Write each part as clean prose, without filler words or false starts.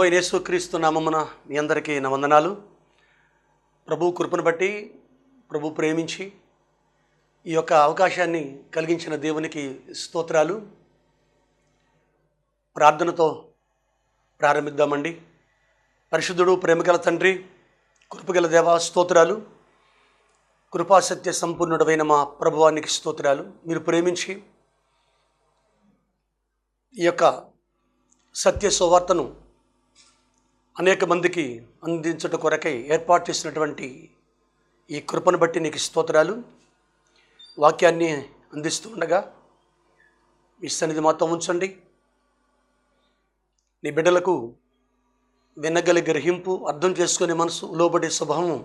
ప్రభువైన యేసుక్రీస్తు నామమున మీ అందరికీ నా వందనాలు. ప్రభు కృపను బట్టి, ప్రభు ప్రేమించి ఈ యొక్క అవకాశాన్ని కలిగించిన దేవునికి స్తోత్రాలు. ప్రార్థనతో ప్రారంభిద్దామండి. పరిశుద్ధుడు, ప్రేమగల తండ్రి, కృపగల దేవా స్తోత్రాలు. కృపాసత్య సంపూర్ణుడైన మా ప్రభువానికి స్తోత్రాలు. మీరు ప్రేమించి ఈ యొక్క సత్య సువార్తను అనేక మందికి అందించట కొరకై ఏర్పాటు చేసినటువంటి ఈ కృపను బట్టి నీకు స్తోత్రాలు. వాక్యాన్ని అందిస్తూ ఉండగా మీ సన్నిధి మాతో ఉంచండి. నీ బిడ్డలకు వినగలి గ్రహింపు, అర్థం చేసుకునే మనసు, లోబడే స్వభావం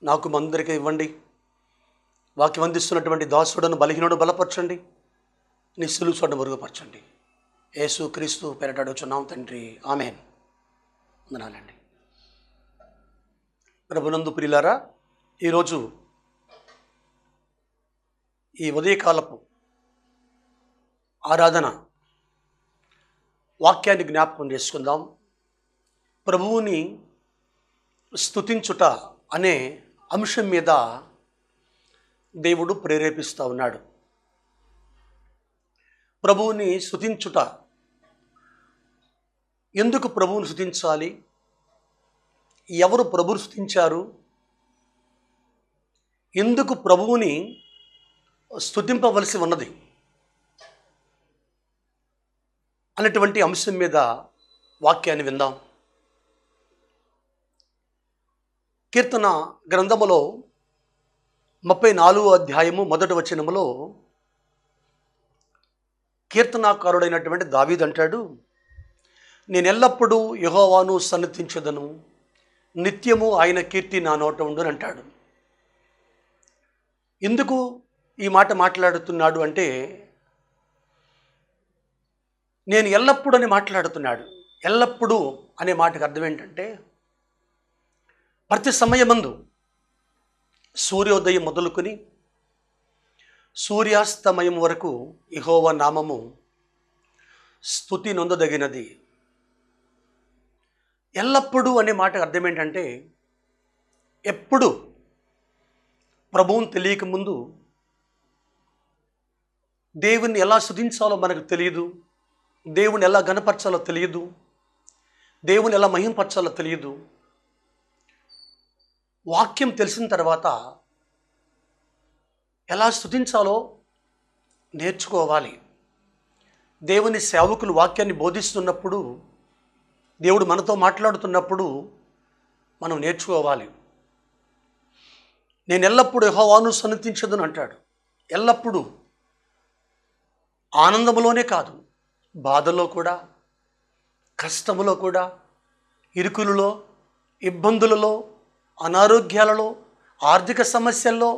నాకు అందరికీ ఇవ్వండి. వాక్యం అందిస్తున్నటువంటి దాసుడను, బలహీనుడు బలపరచండి. నీ సులువు చోటను మరుగుపరచండి. యేసు క్రీస్తు పేరట అడుగుచున్నాం తండ్రి, ఆమేన్. వందనాలండి. ప్రభునందు ప్రియులారా, ఈరోజు ఈ ఉదయకాలపు ఆరాధన వాక్యాన్ని జ్ఞాపకం చేసుకుందాం. ప్రభువుని స్తుతించుట అనే అంశం మీద దేవుడు ప్రేరేపిస్తూ ఉన్నాడు. ప్రభువుని స్తుతించుట, ఎందుకు ప్రభువుని స్తుతించాలి, ఎవరు ప్రభువుని స్తుతించారు, ఎందుకు ప్రభువుని స్తుతింపవలసి ఉన్నది అనేటువంటి అంశం మీద వాక్యాన్ని విందాం. కీర్తన గ్రంథములో 34వ అధ్యాయము 1వ వచనములో కీర్తనాకారుడైనటువంటి దావీదు అంటాడు, నేను ఎల్లప్పుడూ యెహోవాను సన్నతించెదను, నిత్యము ఆయన కీర్తి నా నోట ఉండును అంటాడు. ఎందుకు ఈ మాట మాట్లాడుతున్నాడు అంటే, నేను ఎల్లప్పుడూ అని మాట్లాడుతున్నాడు. ఎల్లప్పుడూ అనే మాటకు అర్థం ఏంటంటే, ప్రతి సమయమందు సూర్యోదయం మొదలుకొని సూర్యాస్తమయం వరకు యెహోవా నామము స్తుతి నొందదగినది. ఎల్లప్పుడూ అనే మాటకు అర్థం ఏంటంటే, ఎప్పుడు ప్రభువుని తెలియకముందు దేవుణ్ణి ఎలా స్తుతించాలో మనకు తెలియదు, దేవుని ఎలా గణపరచాలో తెలియదు, దేవుని ఎలా మహింపరచాలో తెలియదు. వాక్యం తెలిసిన తర్వాత ఎలా స్తుతించాలో నేర్చుకోవాలి. దేవుని సేవకులు వాక్యాన్ని బోధిస్తున్నప్పుడు, దేవుడు మనతో మాట్లాడుతున్నప్పుడు మనం నేర్చుకోవాలి. నేను ఎల్లప్పుడూ యెహోవాను సన్నతించెదను అంటాడు. ఎల్లప్పుడూ ఆనందములోనే కాదు, బాధలో కూడా, కష్టములో కూడా, ఇరుకులలో, ఇబ్బందులలో, అనారోగ్యాలలో, ఆర్థిక సమస్యల్లో,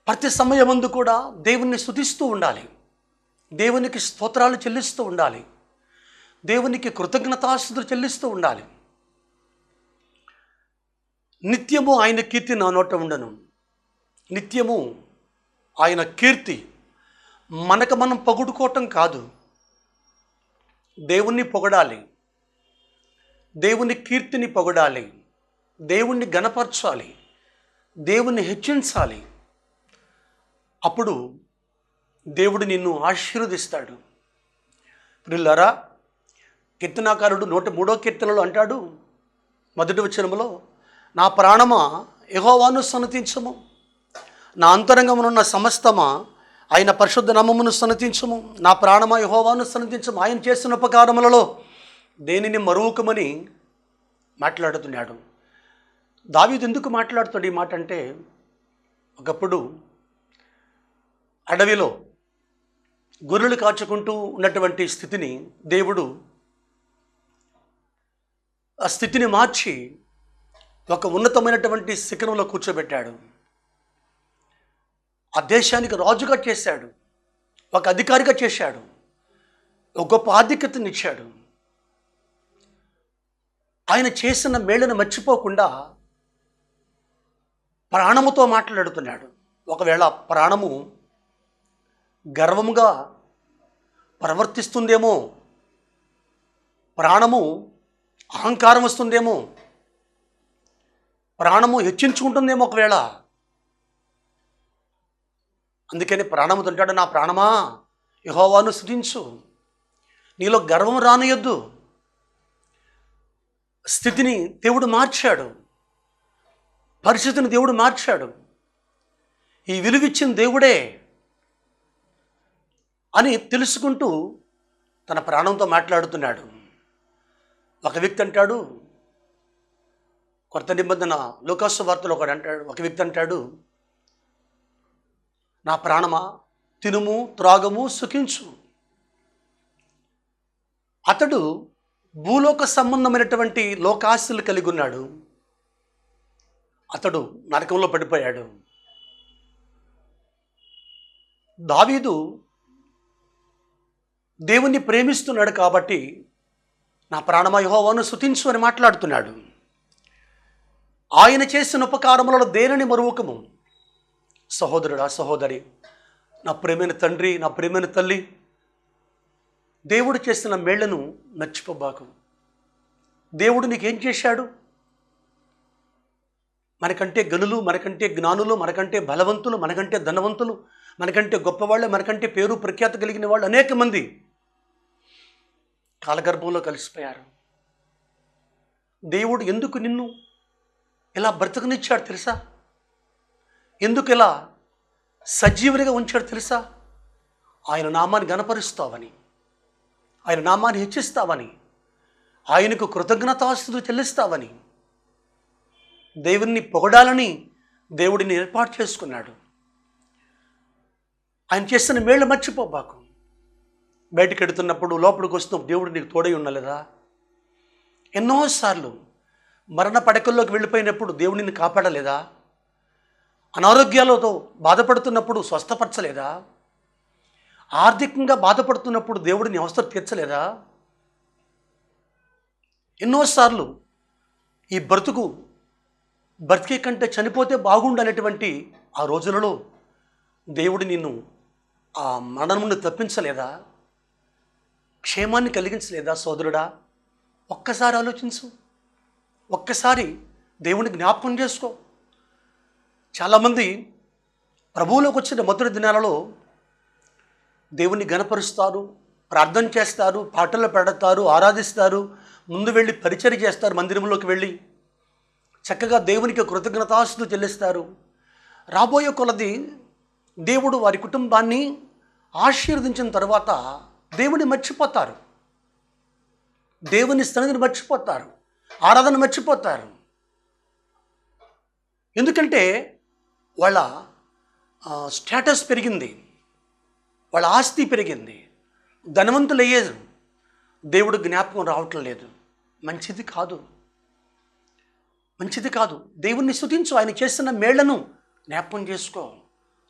ప్రతి సమయమందు కూడా దేవుణ్ణి స్తుతిస్తూ ఉండాలి. దేవునికి స్తోత్రాలు చెల్లిస్తూ ఉండాలి. దేవునికి కృతజ్ఞతాస్తుతులు చెల్లిస్తూ ఉండాలి. నిత్యము ఆయన కీర్తి నా నోట ఉండను. నిత్యము ఆయన కీర్తి మనకు మనం పొగుడుకోవటం కాదు, దేవుణ్ణి పొగడాలి, దేవుని కీర్తిని పొగడాలి, దేవుణ్ణి గణపరచాలి, దేవుణ్ణి హెచ్చించాలి. అప్పుడు దేవుడు నిన్ను ఆశీర్వదిస్తాడు. ప్రియులారా, కీర్తనాకారుడు 103వ కీర్తనలో అంటాడు, 1వ వచనములో, నా ప్రాణమా యెహోవాను సన్నతించుము, నా అంతరంగమునున్న సమస్తమా ఆయన పరిశుద్ధ నామమును సన్నతించుము. నా ప్రాణమా యెహోవాను సన్నతించుము, ఆయన చేసిన ఉపకారములలో దేనిని మరువకమని మాట్లాడుతున్నాడు. దావీదు ఎందుకు మాట్లాడుతాడు ఈ మాట అంటే, ఒకప్పుడు అడవిలో గొర్రెలు కాచుకుంటూ ఉన్నటువంటి స్థితిని దేవుడు ఆ స్థితిని మార్చి ఒక ఉన్నతమైనటువంటి శిఖరంలో కూర్చోబెట్టాడు. ఆ దేశానికి రాజుగా చేశాడు, ఒక అధికారిగా చేశాడు, ఒక గొప్ప ఆధిక్యతనిచ్చాడు. ఆయన చేసిన మేళ్ళను మర్చిపోకుండా ప్రాణముతో మాట్లాడుతున్నాడు. ఒకవేళ ప్రాణము గర్వముగా ప్రవర్తిస్తుందేమో, ప్రాణము అహంకారం వస్తుందేమో, ప్రాణము హెచ్చించుకుంటుందేమో ఒకవేళ. అందుకని ప్రాణముతో అంటాడు, నా ప్రాణమా యెహోవాను స్తుతించు. నీలో గర్వం రానియొద్దు. స్థితిని దేవుడు మార్చాడు, పరిస్థితిని దేవుడు మార్చాడు. ఈ విలువిచ్చిన దేవుడే అని తెలుసుకుంటూ తన ప్రాణంతో మాట్లాడుతున్నాడు. ఒక వ్యక్తి అంటాడు, కొత్త నిబంధన లూకాసు వార్తలో ఒక వ్యక్తి అంటాడు, నా ప్రాణమా తినుము త్రాగము సుఖించు. అతడు భూలోక సంబంధమైనటువంటి లోకాస్తులు కలిగి ఉన్నాడు. అతడు నరకంలో పడిపోయాడు. దావీదు దేవుణ్ణి ప్రేమిస్తున్నాడు కాబట్టి నా ప్రాణమా యెహోవాను స్తుతించు అని మాట్లాడుతున్నాడు. ఆయన చేసిన ఉపకారములలో దేనిని మరువకము. సహోదరుడా సహోదరి, నా ప్రేమైన తండ్రి, నా ప్రేమైన తల్లి, దేవుడు చేసిన మేళ్లను మర్చిపోబాకు. దేవుడు నీకేం చేశాడు? మనకంటే గనులు, మనకంటే జ్ఞానులు, మనకంటే బలవంతులు, మనకంటే ధనవంతులు, మనకంటే గొప్పవాళ్ళు, మనకంటే పేరు ప్రఖ్యాత కలిగిన వాళ్ళు అనేక మంది కాలగర్భంలో కలిసిపోయారు. దేవుడు ఎందుకు నిన్ను ఇలా బ్రతకనిచ్చాడు తెలుసా? ఎందుకు ఇలా సజీవునిగా ఉంచాడు తెలుసా? ఆయన నామాన్ని గణపరుస్తావని, ఆయన నామాన్ని హెచ్చిస్తావని, ఆయనకు కృతజ్ఞతాస్తుతులు చెల్లిస్తావని, దేవుణ్ణి పొగడాలని దేవుడిని ఏర్పాటు చేసుకున్నాడు. ఆయన చేసిన మేళ్ళు మర్చిపోబాకు. బయటికి ఎడుతున్నప్పుడు, లోపలికి వస్తున్నప్పుడు దేవుడు నీకు తోడై ఉండలేదా? ఎన్నోసార్లు మరణ పడకల్లోకి వెళ్ళిపోయినప్పుడు దేవుడు నిన్ను కాపాడలేదా? అనారోగ్యాలతో బాధపడుతున్నప్పుడు స్వస్థపరచలేదా? ఆర్థికంగా బాధపడుతున్నప్పుడు దేవుడిని అవసరం తీర్చలేదా? ఎన్నోసార్లు ఈ బ్రతికే కంటే చనిపోతే బాగుండనేటువంటి ఆ రోజులలో దేవుడు నిన్ను ఆ మరణం నుండి తప్పించలేదా? క్షేమాన్ని కలిగించలేదా? సోదరుడా, ఒక్కసారి ఆలోచించు. ఒక్కసారి దేవుని జ్ఞాపకం చేసుకో. చాలామంది ప్రభువులోకి వచ్చిన మొదటి దినాలలో దేవుని గణపరుస్తారు, ప్రార్థన చేస్తారు, పాటలు పెడతారు, ఆరాధిస్తారు, ముందు వెళ్ళి పరిచర్య చేస్తారు, మందిరంలోకి వెళ్ళి చక్కగా దేవునికి కృతజ్ఞతాస్తుతులు చెల్లిస్తారు. రాబోయే కొలది దేవుడు వారి కుటుంబాన్ని ఆశీర్వదించిన తర్వాత దేవుని మర్చిపోతారు, దేవుని సన్నిధిని మర్చిపోతారు, ఆరాధన మర్చిపోతారు. ఎందుకంటే వాళ్ళ స్టేటస్ పెరిగింది, వాళ్ళ ఆస్తి పెరిగింది, ధనవంతులయ్యేది, దేవుడు జ్ఞాపకం రావటం లేదు. మంచిది కాదు, మంచిది కాదు. దేవుణ్ణి స్తుతించు, ఆయన చేస్తున్న మేళ్లను జ్ఞాపకం చేసుకో.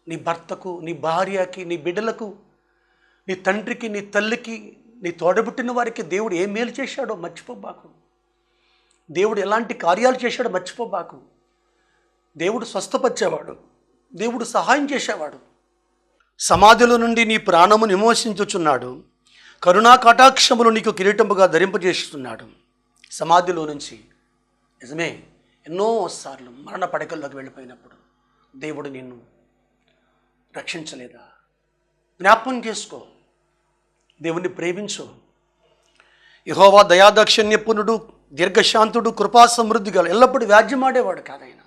నీ భర్తకు, నీ భార్యకి, నీ బిడ్డలకు, నీ తండ్రికి, నీ తల్లికి, నీ తోడబుట్టిన వారికి దేవుడు ఏ మేలు చేశాడో మర్చిపోబాకు. దేవుడు ఎలాంటి కార్యాలు చేశాడో మర్చిపోబాకు. దేవుడు స్వస్థపరిచేవాడు, దేవుడు సహాయం చేసేవాడు. సమాధిలో నుండి నీ ప్రాణమును విమోచించుచున్నాడు, కరుణా కటాక్షములు నీకు కిరీటముగా ధరింపజేస్తున్నాడు. సమాధిలో నుంచి నిజమే ఎన్నోసార్లు మరణ పడకల్లోకి వెళ్ళిపోయినప్పుడు దేవుడు నిన్ను రక్షించలేదా? జ్ఞాపకం చేసుకో, దేవుణ్ణి ప్రేమించు. యెహోవా దయాదాక్షిణ్యపూర్ణుడు, దీర్ఘశాంతుడు, కృపా సమృద్ధి గల, ఎల్లప్పుడూ వ్యాజ్యమాడేవాడు కాదు. ఆయన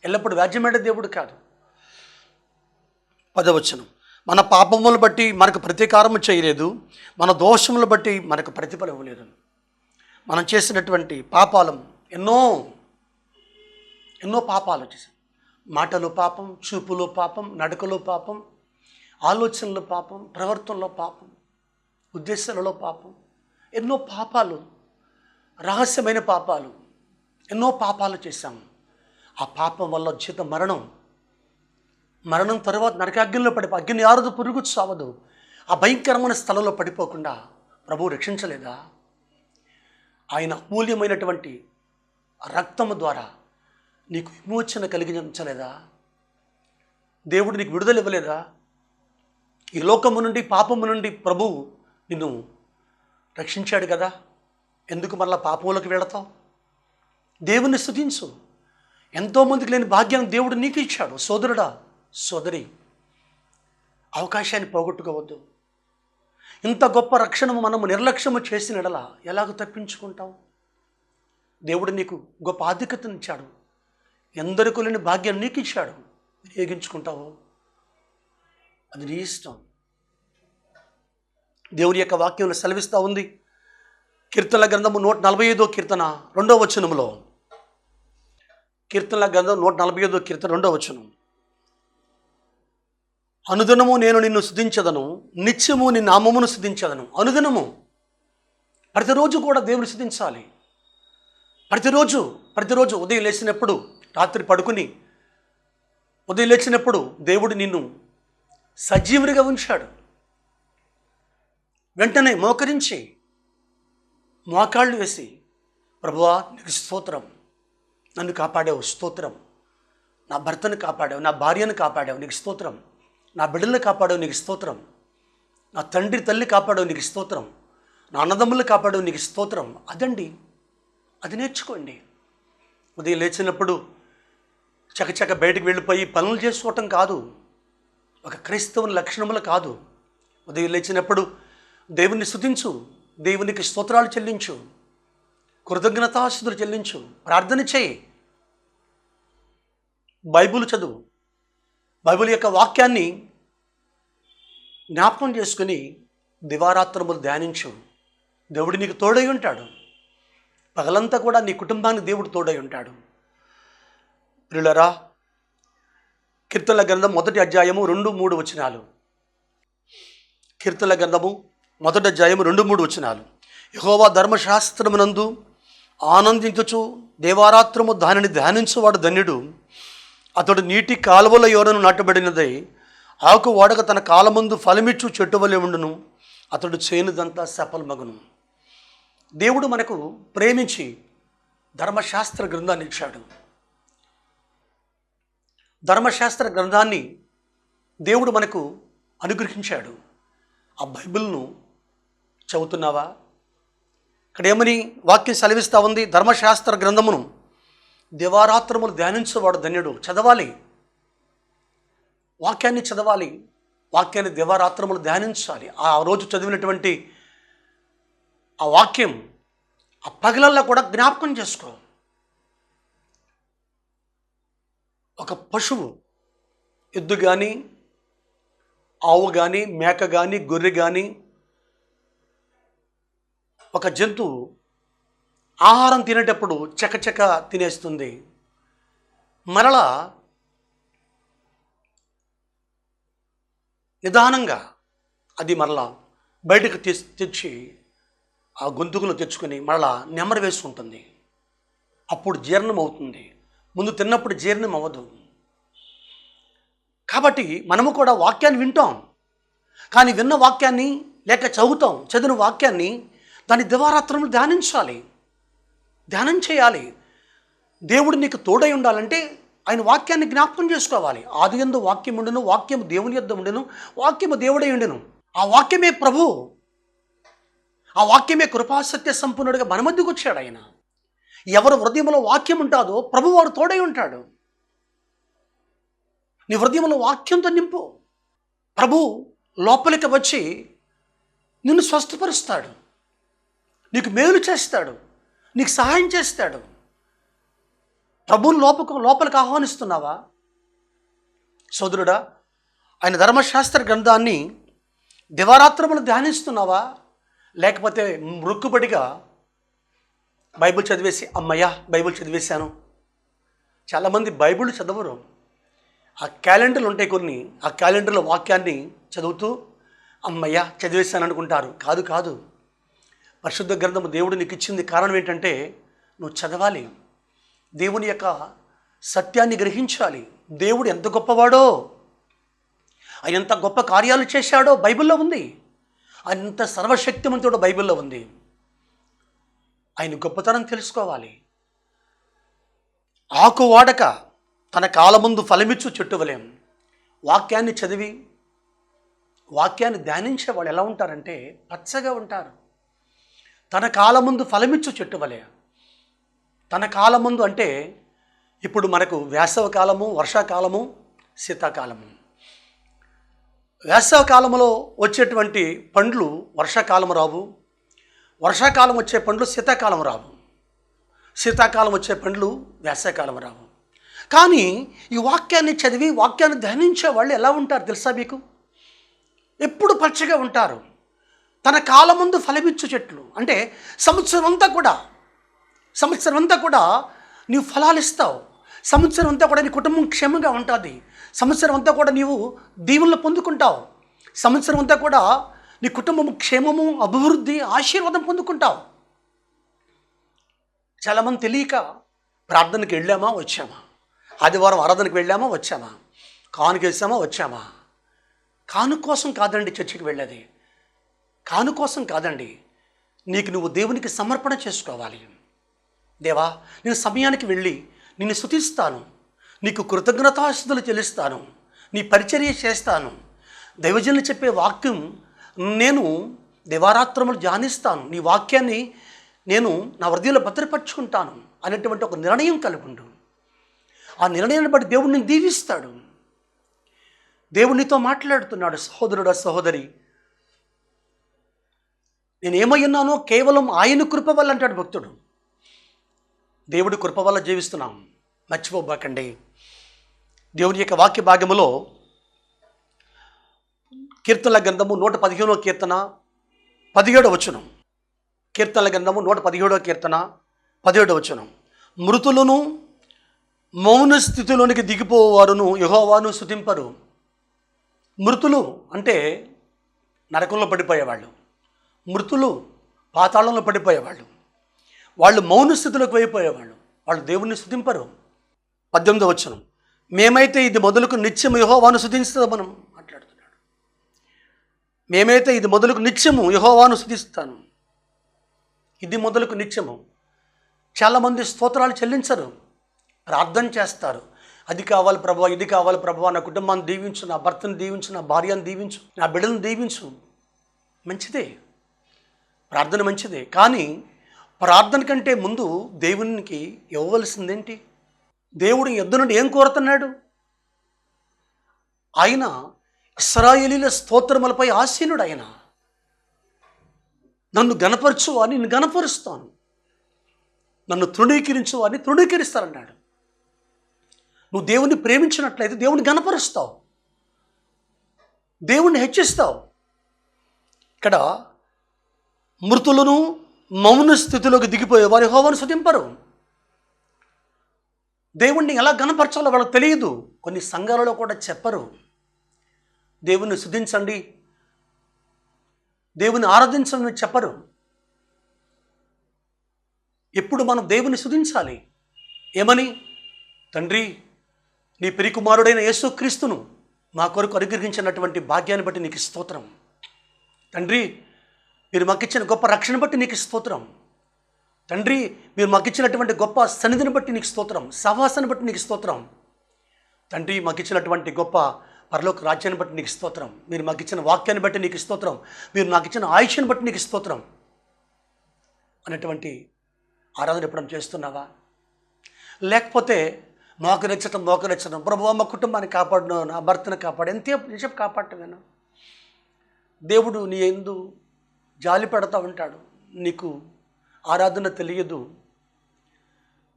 ఎల్లప్పుడూ వ్యాజ్యమాడే దేవుడు కాదు. 10వ వచనం, మన పాపములు బట్టి మనకు ప్రతీకారము చేయలేదు, మన దోషములు బట్టి మనకు ప్రతిఫలం ఇవ్వలేదు. మనం చేసినటువంటి పాపాలు ఎన్నో పాపాలు చేశాం. మాటలో పాపం, చూపులో పాపం, నడకలో పాపం, ఆలోచనలో పాపం, ప్రవర్తనలో పాపం, ఉద్దేశాలలో పాపం, ఎన్నో పాపాలు, రహస్యమైన పాపాలు, ఎన్నో పాపాలు చేశాము. ఆ పాపం వల్ల వచ్చేత మరణం తర్వాత నరకాగ్నిలో అగ్ని ఆరదు, పురుగు చావదు. ఆ భయంకరమైన స్థలంలో పడిపోకుండా ప్రభువు రక్షించలేదా? ఆయన అమూల్యమైనటువంటి రక్తము ద్వారా నీకు విమోచన కలిగించలేదా? దేవుడు నీకు విడుదల ఇవ్వలేదా? ఈ లోకము నుండి, పాపము నుండి ప్రభువు నిన్ను రక్షించాడు కదా. ఎందుకు మరలా పాపంలోకి వెళతావు? దేవుణ్ణి స్తుతించు. ఎంతోమందికి లేని భాగ్యాన్ని దేవుడు నీకు ఇచ్చాడు. సోదరుడా, సోదరి, అవకాశాన్ని పోగొట్టుకోవద్దు. ఇంత గొప్ప రక్షణము మనము నిర్లక్ష్యము చేసిన ఎడల ఎలాగ తప్పించుకుంటావు? దేవుడు నీకు గొప్ప ఆధిక్యతనిచ్చాడు. ఎందరికీ లేని భాగ్యం నీకు ఇచ్చాడు. వినియోగించుకుంటావు, అది నీ ఇష్టం. దేవుని యొక్క వాక్యంలో సెలవిస్తూ ఉంది. కీర్తనల గ్రంథము 145 కీర్తన 2వ వచనములో, కీర్తనల గ్రంథం 145 కీర్తన 2వ వచనం, అనుదినము నేను నిన్ను స్తుతించదను, నిత్యము నీ నామమును స్తుతించదను. అనుదినము, ప్రతిరోజు కూడా దేవుని స్తుతించాలి. ప్రతిరోజు ఉదయం లేచినప్పుడు, రాత్రి పడుకుని ఉదయం లేచినప్పుడు దేవుడు నిన్ను సజీవునిగా ఉంచాడు. వెంటనే మోకరించి మోకాళ్ళు వేసి, ప్రభువా నీకు స్తోత్రం, నన్ను కాపాడావు, స్తోత్రం, నా భర్తను కాపాడావు, నా భార్యను కాపాడావు, నీకు స్తోత్రం, నా బిడ్డలను కాపాడావు, నీకు స్తోత్రం, నా తండ్రి తల్లి కాపాడావు, నీకు స్తోత్రం, నా అన్నదమ్ములు కాపాడావు, నీకు స్తోత్రం. అదండి, అది నేర్చుకోండి. ఉదయం లేచినప్పుడు చకచక బయటకు వెళ్ళిపోయి పనులు చేసుకోవటం కాదు, ఒక క్రైస్తవుని లక్షణములు కాదు. ఉదయం లేచినప్పుడు దేవుని స్తుతించు, దేవునికి స్తోత్రాలు చెల్లించు, కృతజ్ఞతాస్తుతులు చెల్లించు, ప్రార్థన చేయి, బైబిల్ చదువు, బైబిల్ యొక్క వాక్యాన్ని జ్ఞాపకం చేసుకుని దివారాత్రములు ధ్యానించు. దేవుడు నీకు తోడై ఉంటాడు. పగలంతా కూడా నీ కుటుంబానికి దేవుడు తోడై ఉంటాడు. ప్రియులారా, కీర్తనల గ్రంథం 1వ అధ్యాయము 2-3 వచనాలు. కీర్తనల గ్రంథము 1వ అధ్యాయము 2-3 వచనాలు. యెహోవా ధర్మశాస్త్రమునందు ఆనందించుచు దేవారాత్రము దానిని ధ్యానించువాడు ధన్యుడు. అతడు నీటి కాలువల యోరను నాటబడినదై ఆకు వాడక తన కాలమందు ఫలమిచ్చు చెట్టు వలె ఉండును. అతడు చేనుదంతా సఫలమగును. దేవుడు మనకు ప్రేమించి ధర్మశాస్త్ర గ్రంథాన్ని ఇచ్చాడు. ధర్మశాస్త్ర గ్రంథాన్ని దేవుడు మనకు అనుగ్రహించాడు. ఆ బైబిల్ను చదువుతున్నావా? ఇక్కడ ఏమని వాక్యం సెలవిస్తూ ఉంది? ధర్మశాస్త్ర గ్రంథమును దివారాత్రములు ధ్యానించేవాడు ధన్యుడు. చదవాలి, వాక్యాన్ని చదవాలి, వాక్యాన్ని దివారాత్రములు ధ్యానించాలి. ఆ రోజు చదివినటువంటి ఆ వాక్యం ఆ పగలల్లో కూడా జ్ఞాపకం చేసుకో. ఒక పశువు, ఎద్దు కానీ, ఆవు కానీ, మేక కానీ, గొర్రె కానీ, ఒక జంతువు ఆహారం తినేటప్పుడు చకచక తినేస్తుంది. మరలా నిదానంగా అది మరలా బయటకు తెచ్చి ఆ గొంతుకును తెచ్చుకొని మరలా నెమ్మది వేసుకుంటుంది. అప్పుడు జీర్ణం అవుతుంది. ముందు తిన్నప్పుడు జీర్ణం అవ్వదు. కాబట్టి మనము కూడా వాక్యాన్ని వింటాం, కానీ విన్న వాక్యాన్ని లేక చదువుతాం, చదివిన వాక్యాన్ని దాని దివారాత్రములు ధ్యానించాలి, ధ్యానం చేయాలి. దేవుడు నీకు తోడై ఉండాలంటే ఆయన వాక్యాన్ని జ్ఞాపకం చేసుకోవాలి. ఆదియందు వాక్యం ఉండెను, వాక్యము దేవుని యొద్ద ఉండెను, వాక్యము దేవుడై ఉండెను. ఆ వాక్యమే ప్రభు, ఆ వాక్యమే కృపాసత్య సంపన్నుడిగా మన మధ్యకు వచ్చాడు ఆయన. ఎవరు హృదయంలో వాక్యం ఉంటుందో ప్రభు వాడు తోడై ఉంటాడు. నీ హృదయంలో వాక్యంతో నింపు. ప్రభు లోపలికి వచ్చి నిన్ను స్వస్థపరుస్తాడు, నీకు మేలు చేస్తాడు, నీకు సహాయం చేస్తాడు. ప్రభువుని లోపలికి ఆహ్వానిస్తున్నావా సోదరుడా? ఆయన ధర్మశాస్త్ర గ్రంథాన్ని దివారాత్రములు ధ్యానిస్తున్నావా? లేకపోతే మృక్కుబడిగా బైబిల్ చదివేసి అమ్మయ్యా బైబిల్ చదివేశాను. చాలామంది బైబిల్ చదవరు. ఆ క్యాలెండర్లు ఉంటాయి కొన్ని, ఆ క్యాలెండర్లో వాక్యాన్ని చదువుతూ అమ్మయ్యా చదివేశాను అనుకుంటారు. కాదు కాదు, పరిశుద్ధ గ్రంథము దేవుడు నీకు ఇచ్చింది. కారణం ఏంటంటే నువ్వు చదవాలి, దేవుని యొక్క సత్యాన్ని గ్రహించాలి. దేవుడు ఎంత గొప్పవాడో, ఆయన ఎంత గొప్ప కార్యాలు చేశాడో బైబిల్లో ఉంది. ఆయన ఎంత సర్వశక్తిమంతుడో బైబిల్లో ఉంది. ఆయన గొప్పతనం తెలుసుకోవాలి. ఆకు వాడక తన కాలముందు ఫలమిచ్చు చెట్టు వలెం. వాక్యాన్ని చదివి వాక్యాన్ని ధ్యానించే వాళ్ళు ఎలా ఉంటారంటే పచ్చగా ఉంటారు. తన కాలమందు ఫలమిచ్చు చెట్టు వలె. తన కాలమందు అంటే ఇప్పుడు మనకు వేసవ కాలము, వర్షాకాలము, శీతాకాలము. వేసవ కాలంలో వచ్చేటువంటి పండ్లు వర్షాకాలం రావు, వర్షాకాలం వచ్చే పండ్లు శీతాకాలం రావు, శీతాకాలం వచ్చే పండ్లు వేసవకాలం రావు. కానీ ఈ వాక్యాన్ని చదివి వాక్యాన్ని ధ్యానించే వాళ్ళు ఎలా ఉంటారు తెలుసా మీకు? ఎప్పుడు పచ్చగా ఉంటారు. తన కాలం ముందు ఫలమిచ్చు చెట్లు అంటే సంవత్సరం అంతా కూడా నీవు ఫలాలు ఇస్తావు. సంవత్సరం అంతా కూడా నీ కుటుంబం క్షేమంగా ఉంటుంది. సంవత్సరం అంతా కూడా నీవు దీవెనలు పొందుకుంటావు. సంవత్సరం అంతా కూడా నీ కుటుంబం క్షేమము, అభివృద్ధి, ఆశీర్వాదం పొందుకుంటావు. చాలామంది తెలియక ప్రార్థనకి వెళ్ళామా వచ్చామా, ఆదివారం ఆరాధనకి వెళ్ళామా వచ్చామా, కానుక వేసామా వచ్చామా. కాను కోసం కాదండి చర్చికి వెళ్ళేది, కాను కోసం కాదండి. నీకు నువ్వు దేవునికి సమర్పణ చేసుకోవాలి. దేవా, నేను సమయానికి వెళ్ళి నిన్ను స్తుతిస్తాను, నీకు కృతజ్ఞతాస్తుతులు చెల్లిస్తాను, నీ పరిచర్య చేస్తాను, దైవజనులు చెప్పే వాక్యం నేను దివారాత్రములు ధ్యానిస్తాను, నీ వాక్యాన్ని నేను నా హృదయంలో భద్రపరుచుకుంటాను అనేటువంటి ఒక నిర్ణయం కలిగి ఉండు. ఆ నిర్ణయాన్ని బట్టి దేవుడు నిన్ను దీవిస్తాడు. దేవునితో మాట్లాడుతున్నాడు. సహోదరుడా, సహోదరి, నేను ఏమై ఉన్నానో కేవలం ఆయన కృప వల్ల అంటాడు భక్తుడు. దేవుడి కృప వల్ల జీవిస్తున్నాం, మర్చిపోబాకండి. దేవుని యొక్క వాక్య భాగములో కీర్తనల గ్రంథము 115వ కీర్తన 17వ వచనం. కీర్తనల గ్రంథము 117వ కీర్తన 17వ వచనం. మృతులను మౌన స్థితిలోనికి దిగిపోవారును యెహోవాను స్తుతింపరు. మృతులు అంటే నరకంలో పడిపోయేవాళ్ళు, మృతులు పాతాళంలో పడిపోయేవాళ్ళు, వాళ్ళు మౌన స్థితిలోకి వెళ్ళిపోయేవాళ్ళు, వాళ్ళు దేవుణ్ణి స్తుతింపరు. 18వ వచనం. మేమైతే ఇది మొదలుకు నిత్యము యెహోవాను స్తుతిస్తాము. మనం మాట్లాడుతున్నాడు. మేమైతే ఇది మొదలుకు నిత్యము యెహోవాను స్తుతిస్తాను. ఇది మొదలుకు నిత్యము. చాలామంది స్తోత్రాలు చెల్లించరు, ప్రార్థన చేస్తారు. అది కావాలి ప్రభువా, ఇది కావాలి ప్రభువా, నా కుటుంబాన్ని దీవించు, నా భర్తను దీవించు, నా భార్యను దీవించు, నా బిడ్డలను దీవించు. మంచిదే, ప్రార్థన మంచిదే. కానీ ప్రార్థన కంటే ముందు దేవునికి ఇవ్వవలసిందేంటి? దేవుడు యుద్ధ నుండి ఏం కోరుతున్నాడు? ఆయన ఇశ్రాయేలీయుల స్తోత్రములపై ఆసీనుడు. ఆయన నన్ను గణపరచు అని నేను గణపరుస్తాను, నన్ను తృణీకరించు అని తృణీకరిస్తానన్నాడు. నువ్వు దేవుణ్ణి ప్రేమించినట్లయితే దేవుని గణపరుస్తావు, దేవుణ్ణి హెచ్చిస్తావు. ఇక్కడ మృతులను మౌన స్థితిలోకి దిగిపోయే వారు యెహోవాను స్తుతింపరు. దేవుణ్ణి ఎలా గణపరచాలో వాళ్ళకి తెలియదు. కొన్ని సంఘాలలో కూడా చెప్పరు, దేవుణ్ణి స్తుతించండి, దేవుని ఆరాధించండి చెప్పరు. ఎప్పుడు మనం దేవుని స్తుతించాలి. ఏమని? తండ్రి, నీ ప్రియకుమారుడైన యేసుక్రీస్తును మా కొరకు అనుగ్రహించినటువంటి భాగ్యాన్ని బట్టి నీకు స్తోత్రం. తండ్రి, మీరు మాకు ఇచ్చిన గొప్ప రక్షణ బట్టి నీకు స్తోత్రం. తండ్రి, మీరు మాకు ఇచ్చినటువంటి గొప్ప సన్నిధిని బట్టి నీకు స్తోత్రం, సహవాసాన్ని బట్టి నీకు స్తోత్రం. తండ్రి, మాకు ఇచ్చినటువంటి గొప్ప పరలోక రాజ్యాన్ని బట్టి నీకు స్తోత్రం. మీరు మాకు ఇచ్చిన వాక్యాన్ని బట్టి నీకు స్తోత్రం. మీరు నాకు ఇచ్చిన ఆయుష్ని బట్టి నీకు స్తోత్రం అనేటువంటి ఆరాధన ఎప్పుడైనా చేస్తున్నావా? లేకపోతే మోక నచ్చటం ప్రభువా మా కుటుంబాన్ని కాపాడును, నా భర్తను కాపాడు, ఎంతసేపు కాపాడటమేనా? దేవుడు నీ యందు జాలి పెడతా ఉంటాడు. నీకు ఆరాధన తెలియదు,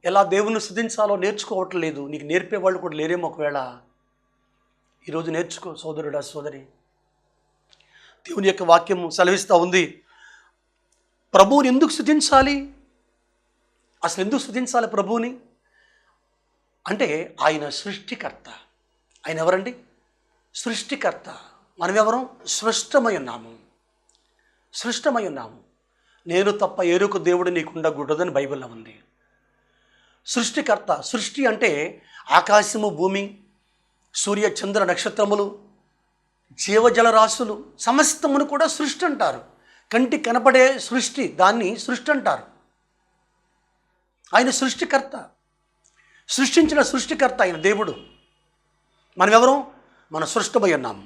ఎలా దేవుని స్తుతించాలో నేర్చుకోవట్లేదు. నీకు నేర్పేవాళ్ళు కూడా లేరేమో. ఒకవేళ ఈరోజు నేర్చుకో సోదరుడా, సోదరి. దేవుని యొక్క వాక్యం సెలవిస్తూ ఉంది, ప్రభువుని ఎందుకు స్తుతించాలి? అసలు ఎందుకు స్తుతించాలి ప్రభువుని అంటే ఆయన సృష్టికర్త. ఆయన ఎవరండి? సృష్టికర్త. మనం ఎవరం? సృష్టమై ఉన్నాము. నేను తప్ప ఏరుకు దేవుడు నీకుండకూడదని బైబిల్లో ఉంది. సృష్టికర్త. సృష్టి అంటే ఆకాశము, భూమి, సూర్య చంద్ర నక్షత్రములు, జీవజల రాశులు సమస్తమును కూడా సృష్టి అంటారు. కంటి కనపడే సృష్టి, దాన్ని సృష్టి అంటారు. ఆయన సృష్టికర్త, సృష్టించిన సృష్టికర్త ఆయన దేవుడు. మనం ఎవరు? మనం సృష్టమై ఉన్నాము.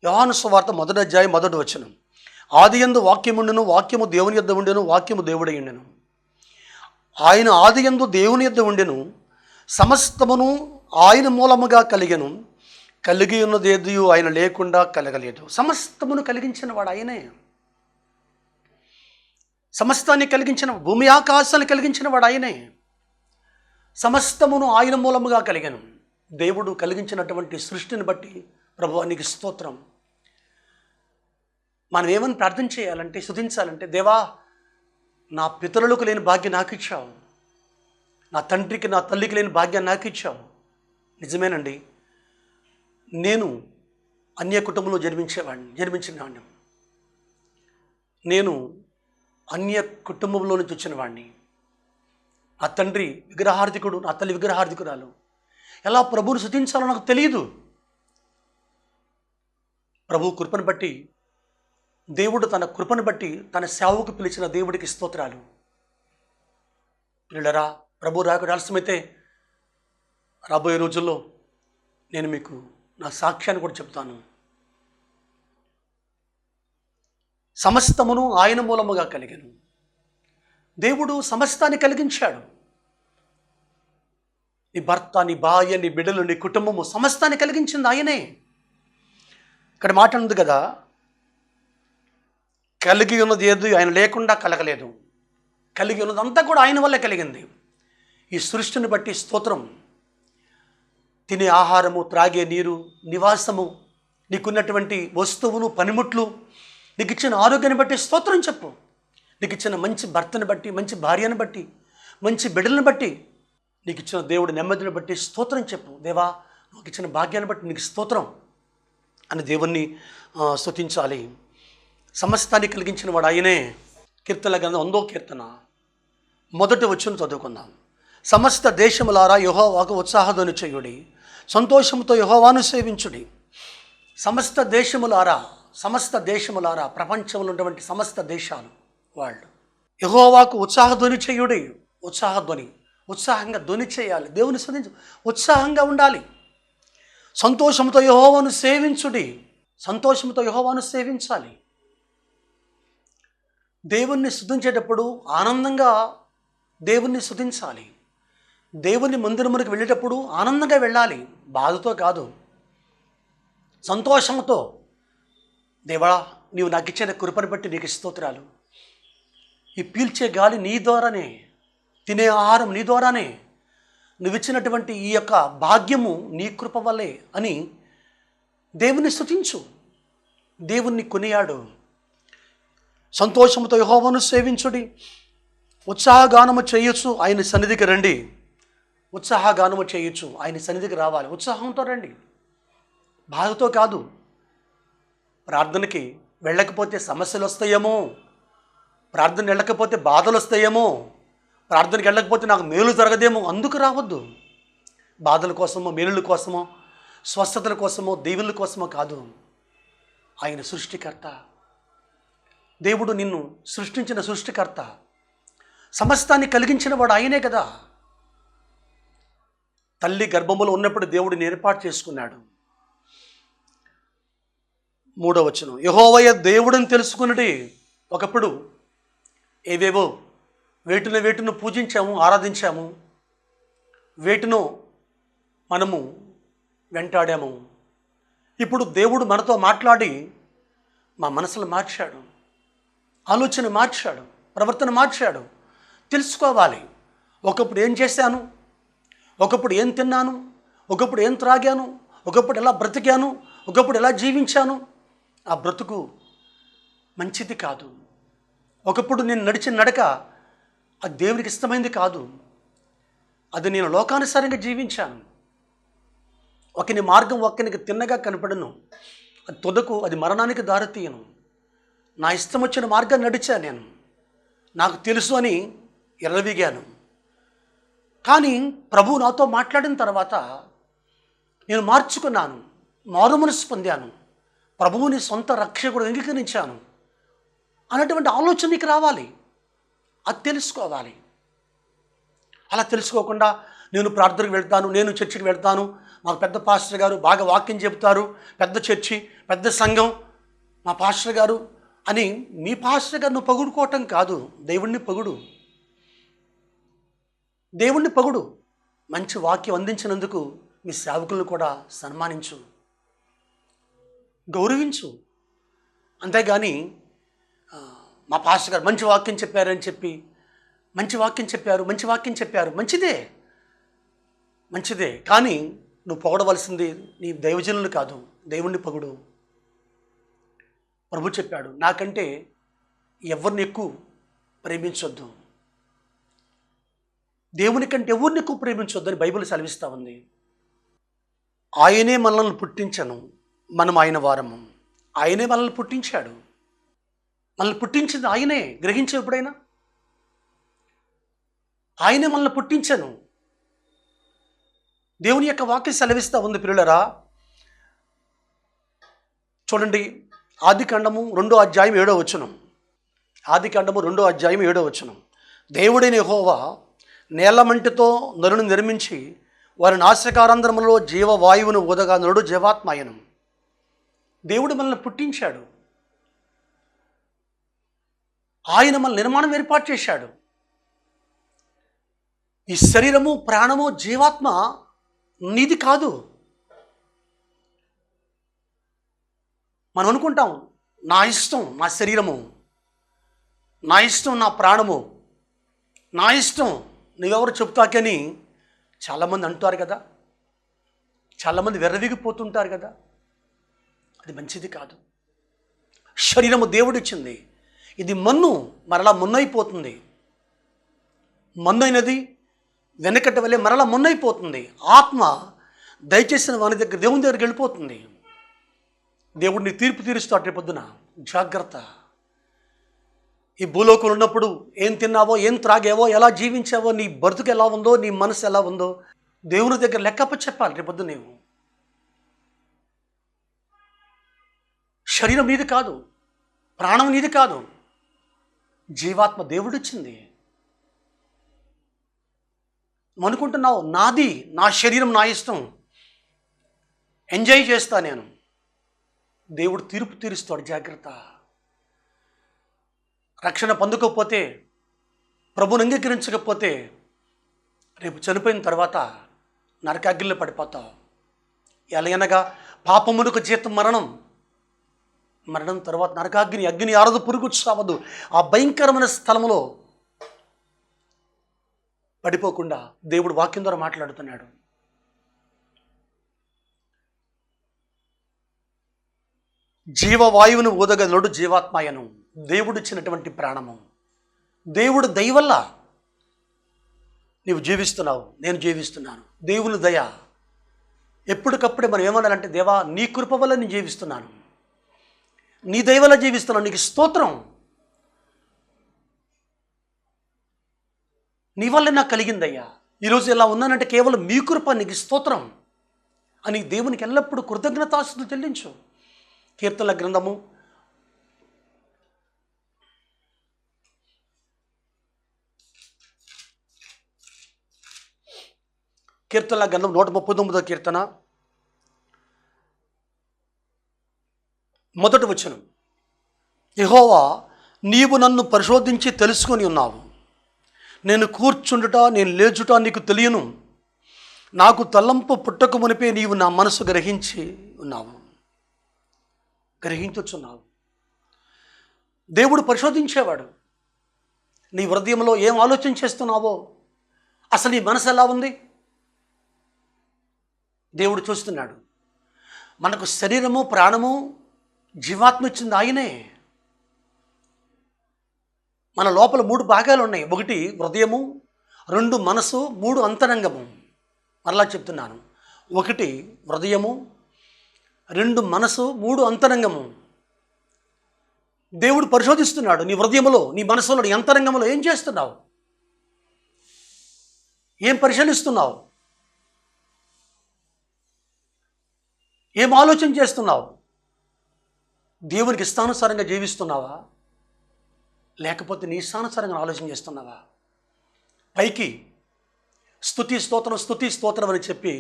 యోహాను సువార్త 1వ అధ్యాయం 1వ వచనం. ఆదియందు వాక్యముండెను, వాక్యము దేవుని యొద్ద ఉండెను, వాక్యము దేవుడై ఉండెను. ఆయన ఆదియందు దేవుని యొద్ద ఉండెను, సమస్తమును ఆయన మూలముగా కలిగెను, కలిగి ఉన్నదేది ఆయన లేకుండా కలగలేదు. సమస్తమును కలిగించిన వాడు ఆయనే. సమస్తాన్ని కలిగించిన, భూమి ఆకాశాన్ని కలిగించిన వాడు ఆయనే. సమస్తమును ఆయన మూలముగా కలిగెను. దేవుడు కలిగించినటువంటి సృష్టిని బట్టి ప్రభువా నీకు స్తోత్రం. మనం ఏమని ప్రార్థన చేయాలంటే, స్తుతించాలంటే, దేవా నా పితరులకు లేని భాగ్యం నాకు ఇచ్చావు, నా తండ్రికి నా తల్లికి లేని భాగ్యాన్ని నాకు ఇచ్చావు. నిజమేనండి, నేను అన్య కుటుంబంలో జన్మించిన వాడిని. నేను అన్య కుటుంబంలో నుంచి వచ్చిన వాడిని. నా తండ్రి విగ్రహార్థికుడు, నా తల్లి విగ్రహార్థికురాలు. ఎలా ప్రభువుని స్తుతించాలో నాకు తెలియదు. ప్రభు కృపను బట్టి, దేవుడు తన కృపను బట్టి తన సేవకు పిలిచిన దేవుడికి స్తోత్రాలు. పిల్లరా, ప్రభు రాకడ ఆలస్యమైతే రాబోయే రోజుల్లో నేను మీకు నా సాక్ష్యాన్ని కూడా చెప్తాను. సమస్తమును ఆయన మూలముగా కలిగెను. దేవుడు సమస్తాన్ని కలిగించాడు. నీ భర్త, నీ భార్య, నీ బిడ్డలు, నీ కుటుంబము సమస్తాన్ని కలిగించింది ఆయనే. ఇక్కడ మాట ఉంది కదా, కలిగి ఉన్నది ఏది ఆయన లేకుండా కలగలేదు. కలిగి ఉన్నదంతా కూడా ఆయన వల్లే కలిగింది. ఈ సృష్టిని బట్టి స్తోత్రం. తినే ఆహారము, త్రాగే నీరు, నివాసము, నీకున్నటువంటి వస్తువులు, పనిముట్లు, నీకు ఇచ్చిన ఆరోగ్యాన్ని బట్టి స్తోత్రం చెప్పు. నీకు ఇచ్చిన మంచి భర్తను బట్టి, మంచి భార్యను బట్టి, మంచి బిడ్డలను బట్టి, నీకు ఇచ్చిన దేవుడి నెమ్మదిని బట్టి స్తోత్రం చెప్పు. దేవా నాకు ఇచ్చిన భాగ్యాన్ని బట్టి నీకు స్తోత్రం అని దేవుణ్ణి స్తుతించాలి. సమస్తాన్ని కలిగించిన వాడు ఆయనే. కీర్తనల గ్రంథం 1వ కీర్తన మొదటి వచనం చదువుకుందాం. సమస్త దేశములారా యెహోవాకు ఉత్సాహధ్వని చేయుడి, సంతోషముతో యెహోవాను సేవించుడి. సమస్త దేశములారా ప్రపంచంలో ఉన్నటువంటి సమస్త దేశాలు వాళ్ళు యెహోవాకు ఉత్సాహధ్వని చేయుడి. ఉత్సాహంగా ధ్వని చేయాలి. దేవుని స్తుతించు, ఉత్సాహంగా ఉండాలి. సంతోషంతో యెహోవాను సేవించాలి. దేవుణ్ణి స్తుతించేటప్పుడు ఆనందంగా దేవుణ్ణి స్తుతించాలి. దేవుని మందిరమునికి వెళ్ళేటప్పుడు ఆనందంగా వెళ్ళాలి, బాధతో కాదు, సంతోషంతో. దేవా నీవు నాకు ఇచ్చిన కృపను బట్టి నీకు స్తోత్రాలు. ఈ పీల్చే గాలి నీ ద్వారానే, తినే ఆహారం నీ ద్వారానే, నువ్వు ఇచ్చినటువంటి ఈ యొక్క భాగ్యము నీ కృప వల్లే అని దేవుని స్తుతించు, దేవుణ్ణి కొనియాడు. సంతోషంతో యెహోవాను సేవించుడి, ఉత్సాహగానము చేయొచ్చు, ఆయన సన్నిధికి రండి. ఉత్సాహగానము చేయొచ్చు, ఆయన సన్నిధికి రావాలి. ఉత్సాహంతో రండి, బాధతో కాదు. ప్రార్థనకి వెళ్ళకపోతే సమస్యలు వస్తాయేమో, ప్రార్థన వెళ్ళకపోతే బాధలు వస్తాయేమో, ప్రార్థనకి వెళ్ళకపోతే నాకు మేలు జరగదేమో, అందుకు రావద్దు. బాధల కోసమో, మేలుల కోసమో, స్వస్థతల కోసమో, దీవెనల కోసమో కాదు. ఆయన సృష్టికర్త, దేవుడు నిన్ను సృష్టించిన సృష్టికర్త, సమస్తాన్ని కలిగించిన వాడు ఆయనే కదా. తల్లి గర్భములో ఉన్నప్పుడు దేవుడిని ఏర్పాటు చేసుకున్నాడు. 3వ వచనం, యెహోవా దేవుడిని తెలుసుకున్నది. ఒకప్పుడు ఏవేవో వేటును పూజించాము, ఆరాధించాము, వేటును మనము వెంటాడాము. ఇప్పుడు దేవుడు మనతో మాట్లాడి మా మనసులు మార్చాడు, ఆలోచన మార్చాడు, ప్రవర్తన మార్చాడు. తెలుసుకోవాలి. ఒకప్పుడు ఏం చేశాను, ఒకప్పుడు ఏం తిన్నాను, ఒకప్పుడు ఏం త్రాగాను, ఒకప్పుడు ఎలా బ్రతికాను, ఒకప్పుడు ఎలా జీవించాను. ఆ బ్రతుకు మంచిది కాదు. ఒకప్పుడు నేను నడిచిన నడక అది దేవునికి ఇష్టమైంది కాదు. అది నేను లోకానుసారంగా జీవించాను. ఒకని మార్గం ఒకనికి తిన్నగా కనపడను, అది తుదకు అది మరణానికి దారితీయను. నా ఇష్టం వచ్చిన మార్గాన్ని నడిచాను నేను, నాకు తెలుసు అని ఎర్రవిగాను. కానీ ప్రభువు నాతో మాట్లాడిన తర్వాత నేను మార్చుకున్నాను, మారు మనసు పొందాను, ప్రభువుని సొంత రక్షకుడు అంగీకరించాను అన్నటువంటి ఆలోచన నీకు రావాలి. అది తెలుసుకోవాలి. అలా తెలుసుకోకుండా నేను ప్రార్థనకు వెళ్తాను, నేను చర్చికి వెళ్తాను, మాకు పెద్ద పాస్టర్ గారు బాగా వాక్యం చెబుతారు, పెద్ద చర్చి, పెద్ద సంఘం, మా పాస్టర్ గారు అని మీ పాస్టర్ గారు నువ్వు పొగుడుకోవటం కాదు. దేవుణ్ణి పొగుడు, దేవుణ్ణి పొగుడు. మంచి వాక్యం అందించినందుకు మీ సేవకులను కూడా సన్మానించు, గౌరవించు. అంతేగాని మా పాస్టర్ గారు మంచి వాక్యం చెప్పారని చెప్పి మంచి వాక్యం చెప్పారు మంచిదే, కానీ నువ్వు పొగడవలసింది నీ దైవజనులు కాదు, దేవుణ్ణి పొగుడు. ప్రభు చెప్పాడు, నాకంటే ఎవరిని ఎక్కువ ప్రేమించొద్దు, దేవుని కంటే ఎవరిని ఎక్కువ ప్రేమించొద్దు అని బైబిల్ సెలవిస్తూ ఉంది. ఆయనే మనల్ని పుట్టించను, మనం ఆయన వారము. ఆయనే మనల్ని పుట్టించాడు. మనల్ని పుట్టించింది ఆయనే. గ్రహించే ఎప్పుడైనా ఆయనే మనల్ని పుట్టించను. దేవుని యొక్క వాక్యం సెలవిస్తూ ఉంది. పిల్లలరా చూడండి, ఆదికాండము 2వ అధ్యాయం 7వ వచనం. ఆదికాండము 2వ అధ్యాయం 7వ వచనం. దేవుడైన యెహోవా నేలమంటితో నరుని నిర్మించి వారి నాసికారంధ్రములో జీవవాయువును ఊదగా నరుడు జీవాత్మాయను. దేవుడు మనల్ని పుట్టించాడు. ఆయన మన నిర్మాణం ఏర్పాటు చేశాడు. ఈ శరీరము, ప్రాణము, జీవాత్మ నీది కాదు. మనం అనుకుంటాం నా ఇష్టం నా శరీరము, నా ఇష్టం నా ప్రాణము, నా ఇష్టం నువ్వెవరు చెప్తాకని చాలామంది అంటారు కదా, చాలామంది వెర్రవిగిపోతుంటారు కదా. అది మంచిది కాదు. శరీరము దేవుడిచ్చింది. ఇది మన్ను, మరలా మొన్నైపోతుంది. మన్నైనది వెనకటి వల్లే మరలా మొన్నైపోతుంది. ఆత్మ దయచేసిన వాని దగ్గర, దేవుని దగ్గరికి వెళ్ళిపోతుంది. దేవుడిని తీర్పు తీరుస్తాడు రేపొద్దున. జాగ్రత్త. ఈ భూలోకంలో ఉన్నప్పుడు ఏం తిన్నావో, ఏం త్రాగావో, ఎలా జీవించావో, నీ బ్రతుకు ఎలా ఉందో, నీ మనసు ఎలా ఉందో దేవుని దగ్గర లెక్కప్ప చెప్పాలి రేపొద్దు. నీవు శరీరం నీది కాదు, ప్రాణం నీది కాదు, జీవాత్మ దేవుడిచ్చింది. అనుకుంటున్నావు నాది, నా శరీరం నా ఇష్టం, ఎంజాయ్ చేస్తా నేను. దేవుడు తీర్పు తీరుస్తాడు. జాగ్రత్త. రక్షణ పొందకపోతే, ప్రభుని అంగీకరించకపోతే రేపు చనిపోయిన తర్వాత నరకాగ్నిలో పడిపోతావు. ఎలయనగా పాపమునకు జీతం మరణం, మరణం తర్వాత నరకాగ్ని. అగ్ని ఆరదు, పురుగు చావదు. ఆ భయంకరమైన స్థలంలో పడిపోకుండా దేవుడు వాక్యం ద్వారా మాట్లాడుతున్నాడు. జీవవాయువును ఊదగలడు జీవాత్మాయను. దేవుడు ఇచ్చినటువంటి ప్రాణము. దేవుడు దయ వల్ల నీవు జీవిస్తున్నావు, నేను జీవిస్తున్నాను. దేవుని దయ. ఎప్పటికప్పుడే మనం ఏమనాలంటే, దేవా నీ కృప వల్ల నేను జీవిస్తున్నాను, నీ దయ వల్ల జీవిస్తున్నాను, నీకు స్తోత్రం, నీ వల్ల నాకు కలిగిందయ్యా. ఈరోజు ఇలా ఉన్నానంటే కేవలం మీ కృప, నీకు స్తోత్రం అని దేవునికి ఎల్లప్పుడూ కృతజ్ఞతాస్తుతులు చెల్లించు. కీర్తనల గ్రంథము 139వ కీర్తన మొదటి వచనం. యెహోవా నీవు నన్ను పరిశోధించి తెలుసుకొని ఉన్నావు. నేను కూర్చుండుట, నేను లేచుట నీకు తెలియను. నాకు తలంపు పుట్టక మునిపే నీవు నా మనసు గ్రహించి ఉన్నావు, గ్రహించుచున్నావు. దేవుడు పరిశోధించేవాడు. నీ హృదయంలో ఏం ఆలోచన చేస్తున్నావో, అసలు నీ మనసు ఎలా ఉంది దేవుడు చూస్తున్నాడు. మనకు శరీరము, ప్రాణము, జీవాత్మ ఇచ్చింది ఆయనే. మన లోపల 3 భాగాలు ఉన్నాయి. 1 హృదయము, 2 మనసు, 3 అంతరంగము. మరలా చెప్తున్నాను, 1 హృదయము, 2 మనసు, 3 అంతరంగము. దేవుడు పరిశోధిస్తున్నాడు. నీ హృదయములో, నీ మనసులో, నీ అంతరంగంలో ఏం చేస్తున్నావు, ఏం పరిశీలిస్తున్నావు, ఏం ఆలోచన చేస్తున్నావు? దేవునికి ఇష్టానుసారంగా జీవిస్తున్నావా, లేకపోతే నీ ఇష్టానుసారంగా ఆలోచన చేస్తున్నావా? పైకి స్తుతి స్తోత్రం, స్తుతి స్తోత్రం అని చెప్పి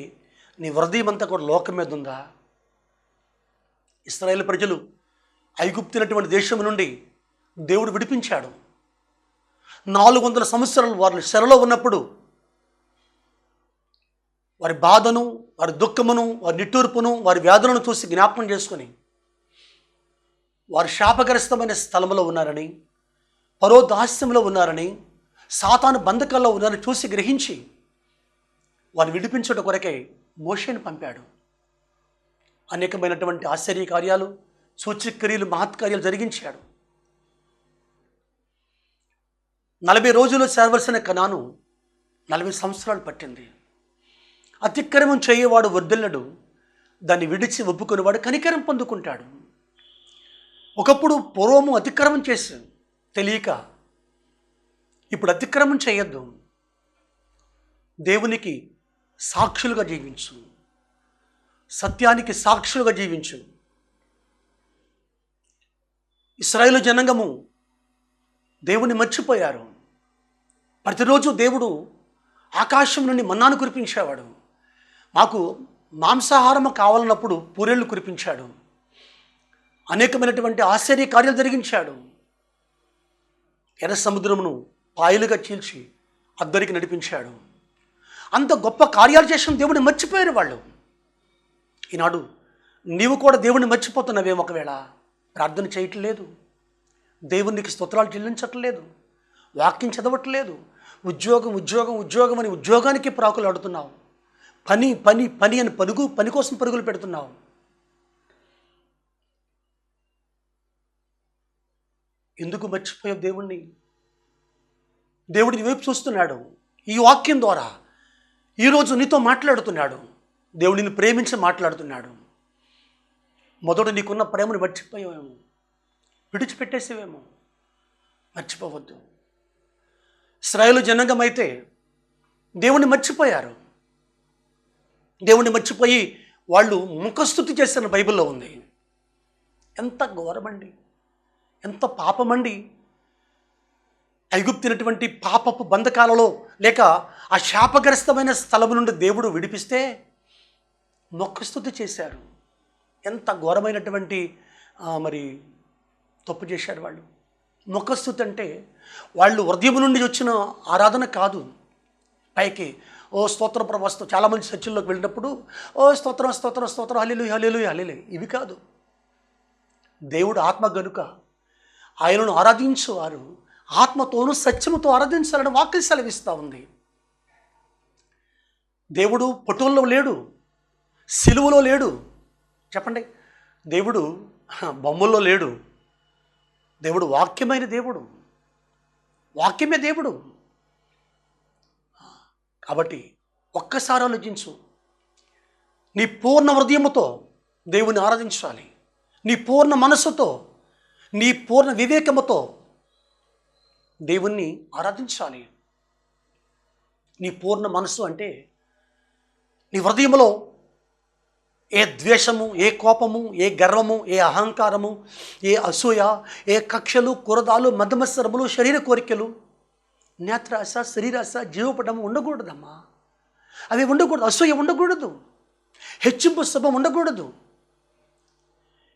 నీ హృదయం అంతా కూడా లోకం మీద ఉందా? ఇశ్రాయేలు ప్రజలు ఐగుప్తునటువంటి దేశం నుండి దేవుడు విడిపించాడు. 400 సంవత్సరాలు వారు చెరలో ఉన్నప్పుడు వారి బాధను, వారి దుఃఖమును, వారి నిట్టూర్పును, వారి వ్యాధులను చూసి జ్ఞాపకం చేసుకొని వారు శాపగ్రస్తమైన స్థలంలో ఉన్నారని, పరో దాస్యంలో ఉన్నారని, సాతాను బంధకాల్లో ఉన్నారని చూసి గ్రహించి వారు విడిపించడం కొరకై మోషేను పంపాడు. అనేకమైనటువంటి ఆశ్చర్య కార్యాలు, సూచక్రియలు, మహత్కార్యాలు జరిగించాడు. 40 రోజులు చేరవలసిన కనాను 40 సంవత్సరాలు పట్టింది. అతిక్రమం చేయవాడు వర్ధిల్లడు, దాన్ని విడిచి ఒప్పుకునేవాడు కనికరం పొందుకుంటాడు. ఒకప్పుడు పూర్వము అతిక్రమం చేసి తెలియక, ఇప్పుడు అతిక్రమం చేయొద్దు, దేవునికి సాక్షులుగా జీవించు, సత్యానికి సాక్షులుగా జీవించు. ఇశ్రాయేలు జనాంగము దేవుని మర్చిపోయారు. ప్రతిరోజు దేవుడు ఆకాశం నుండి మన్నాను కురిపించేవాడు. మాకు మాంసాహారము కావాలన్నప్పుడు పూరేళ్లు కురిపించాడు. అనేకమైనటువంటి ఆశ్చర్య కార్యాలు జరిగించాడు. ఎర్ర సముద్రమును పాయలుగా చీల్చి అద్దరికి నడిపించాడు. అంత గొప్ప కార్యాలు చేసిన దేవుడిని మర్చిపోయారు వాళ్ళు. ఈనాడు నీవు కూడా దేవుడిని మర్చిపోతున్నావేమో, ఒకవేళ ప్రార్థన చేయట్లేదు, దేవునికి స్తోత్రాలు చెల్లించట్లేదు, వాక్యం చదవట్లేదు, ఉద్యోగం ఉద్యోగం ఉద్యోగం అని ఉద్యోగానికి ప్రాకులు ఆడుతున్నావు, పని పని పని అని పని కోసం పరుగులు పెడుతున్నావు. ఎందుకు మర్చిపోయావు దేవుణ్ణి? దేవుడిని వైపు చూస్తున్నాడు. ఈ వాక్యం ద్వారా ఈరోజు నీతో మాట్లాడుతున్నాడు. దేవుడిని ప్రేమించి మాట్లాడుతున్నాడు. మొదట నీకున్న ప్రేమను మర్చిపోయావేమో, విడిచిపెట్టేసేవేమో. మర్చిపోవద్దు. ఇశ్రాయేలు జనాంగం అయితే దేవుణ్ణి మర్చిపోయారు. దేవుణ్ణి మర్చిపోయి వాళ్ళు ముఖస్తుతి చేసిన బైబిల్లో ఉంది. ఎంత ఘోరమండి, ఎంత పాపమండి. ఐగుప్తినటువంటి పాపపు బంధకాలలో లేక ఆ శాపగ్రస్తమైన స్థలము నుండి దేవుడు విడిపిస్తే ముఖస్తుతి చేశారు. ఎంత ఘోరమైనటువంటి మరి తప్పు చేశారు వాళ్ళు. ముఖస్తుతి అంటే వాళ్ళు హృదయం నుండి వచ్చిన ఆరాధన కాదు. పైకి ఓ స్తోత్ర ప్రభాస్తో చాలామంది చర్చిల్లోకి వెళ్ళినప్పుడు ఓ స్తోత్రం స్తోత్రం స్తోత్రం హల్లెలూయా హల్లెలూయా హల్లెలూయా ఇవి కాదు. దేవుడు ఆత్మ గనుక ఆయనను ఆరాధించువారు ఆత్మతోనూ సత్యముతో ఆరాధించాలని వాక్యం సెలవిస్తూ ఉంది. దేవుడు ఫోటోల్లో లేడు, సిలువలో లేడు. చెప్పండి, దేవుడు బొమ్మల్లో లేడు. దేవుడు వాక్యమైన దేవుడు, వాక్యమే దేవుడు. కాబట్టి ఒక్కసారి ఆలోచించు. నీ పూర్ణ హృదయముతో దేవుని ఆరాధించాలి. నీ పూర్ణ మనస్సుతో, నీ పూర్ణ వివేకముతో దేవుణ్ణి ఆరాధించాలి. నీ పూర్ణ మనస్సు అంటే నీ హృదయంలో ఏ ద్వేషము, ఏ కోపము, ఏ గర్వము, ఏ అహంకారము, ఏ అసూయ, ఏ కక్షలు, కురదాలు, మదమత్సరములు, శరీర కోరికలు, నేత్రాశ, శరీరాశ, జీవపడము ఉండకూడదమ్మా. అవి ఉండకూడదు. అసూయ ఉండకూడదు, హెచ్చింపు స్వభావం ఉండకూడదు.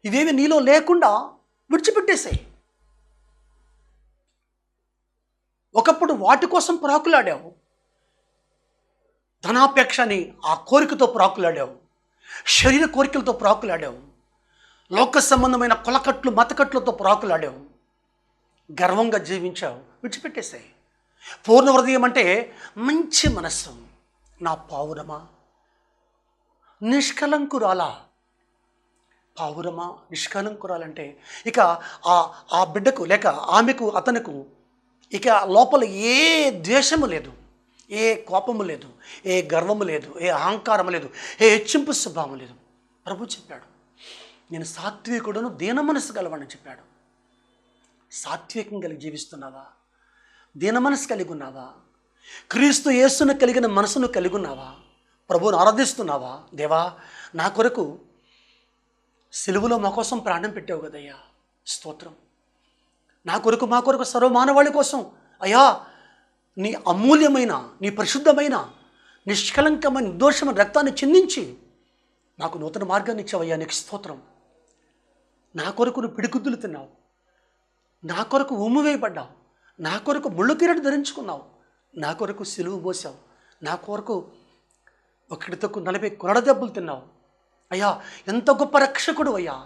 ఇవేవి నీలో లేకుండా విడిచిపెట్టేసాయి. ఒకప్పుడు వాటి కోసం ప్రాకులాడావు, ధనాపేక్షని ఆ కోరికతో ప్రాకులాడావు, శరీర కోరికలతో ప్రాకులాడావు, లోక సంబంధమైన కొలకట్లు మతకట్లతో ప్రాకులాడావు, గర్వంగా జీవించావు. విడిచిపెట్టేసాయి. పూర్ణ హృదయం అంటే మంచి మనస్సు. నా పావురమా నిష్కలంకురాలా, పావురమా నిష్కలంకురాలంటే ఇక ఆ బిడ్డకు లేక ఆమెకు అతనుకు ఇక లోపల ఏ ద్వేషము లేదు, ఏ కోపము లేదు, ఏ గర్వము లేదు, ఏ అహంకారము లేదు, ఏ హెచ్చింపు స్వభావం లేదు. ప్రభు చెప్పాడు, నేను సాత్వికుడును దీన మనసు గలవాడని చెప్పాడు. సాత్వికం కలిగి జీవిస్తున్నావా? దీన మనసు కలిగి ఉన్నావా? క్రీస్తు యేసును కలిగిన మనసును కలిగి ఉన్నావా? ప్రభువును ఆరాధిస్తున్నావా? దేవా, నా కొరకు సిలువలో మా కోసం ప్రాణం పెట్టావు కదయ్యా, స్తోత్రం. నా కొరకు మా కొరకు సర్వమానవాళి కోసం అయ్యా నీ అమూల్యమైన, నీ పరిశుద్ధమైన, నిష్కలంకమైన, నిర్దోషమైన రక్తాన్ని చిందించి నాకు నూతన మార్గాన్ని ఇచ్చావయ్యా, నీకు స్తోత్రం. నా కొరకు నువ్వు పిడిగుద్దులు తిన్నావు, నా కొరకు ఉమ్ము వేయబడ్డావు, నా కొరకు ముళ్ళు కిరీటం ధరించుకున్నావు, నా కొరకు సిలువ మోసావు, నా కొరకు 140 కొరడ దెబ్బలు తిన్నావు. అయ్యా ఎంత గొప్ప రక్షకుడు అయ్యా,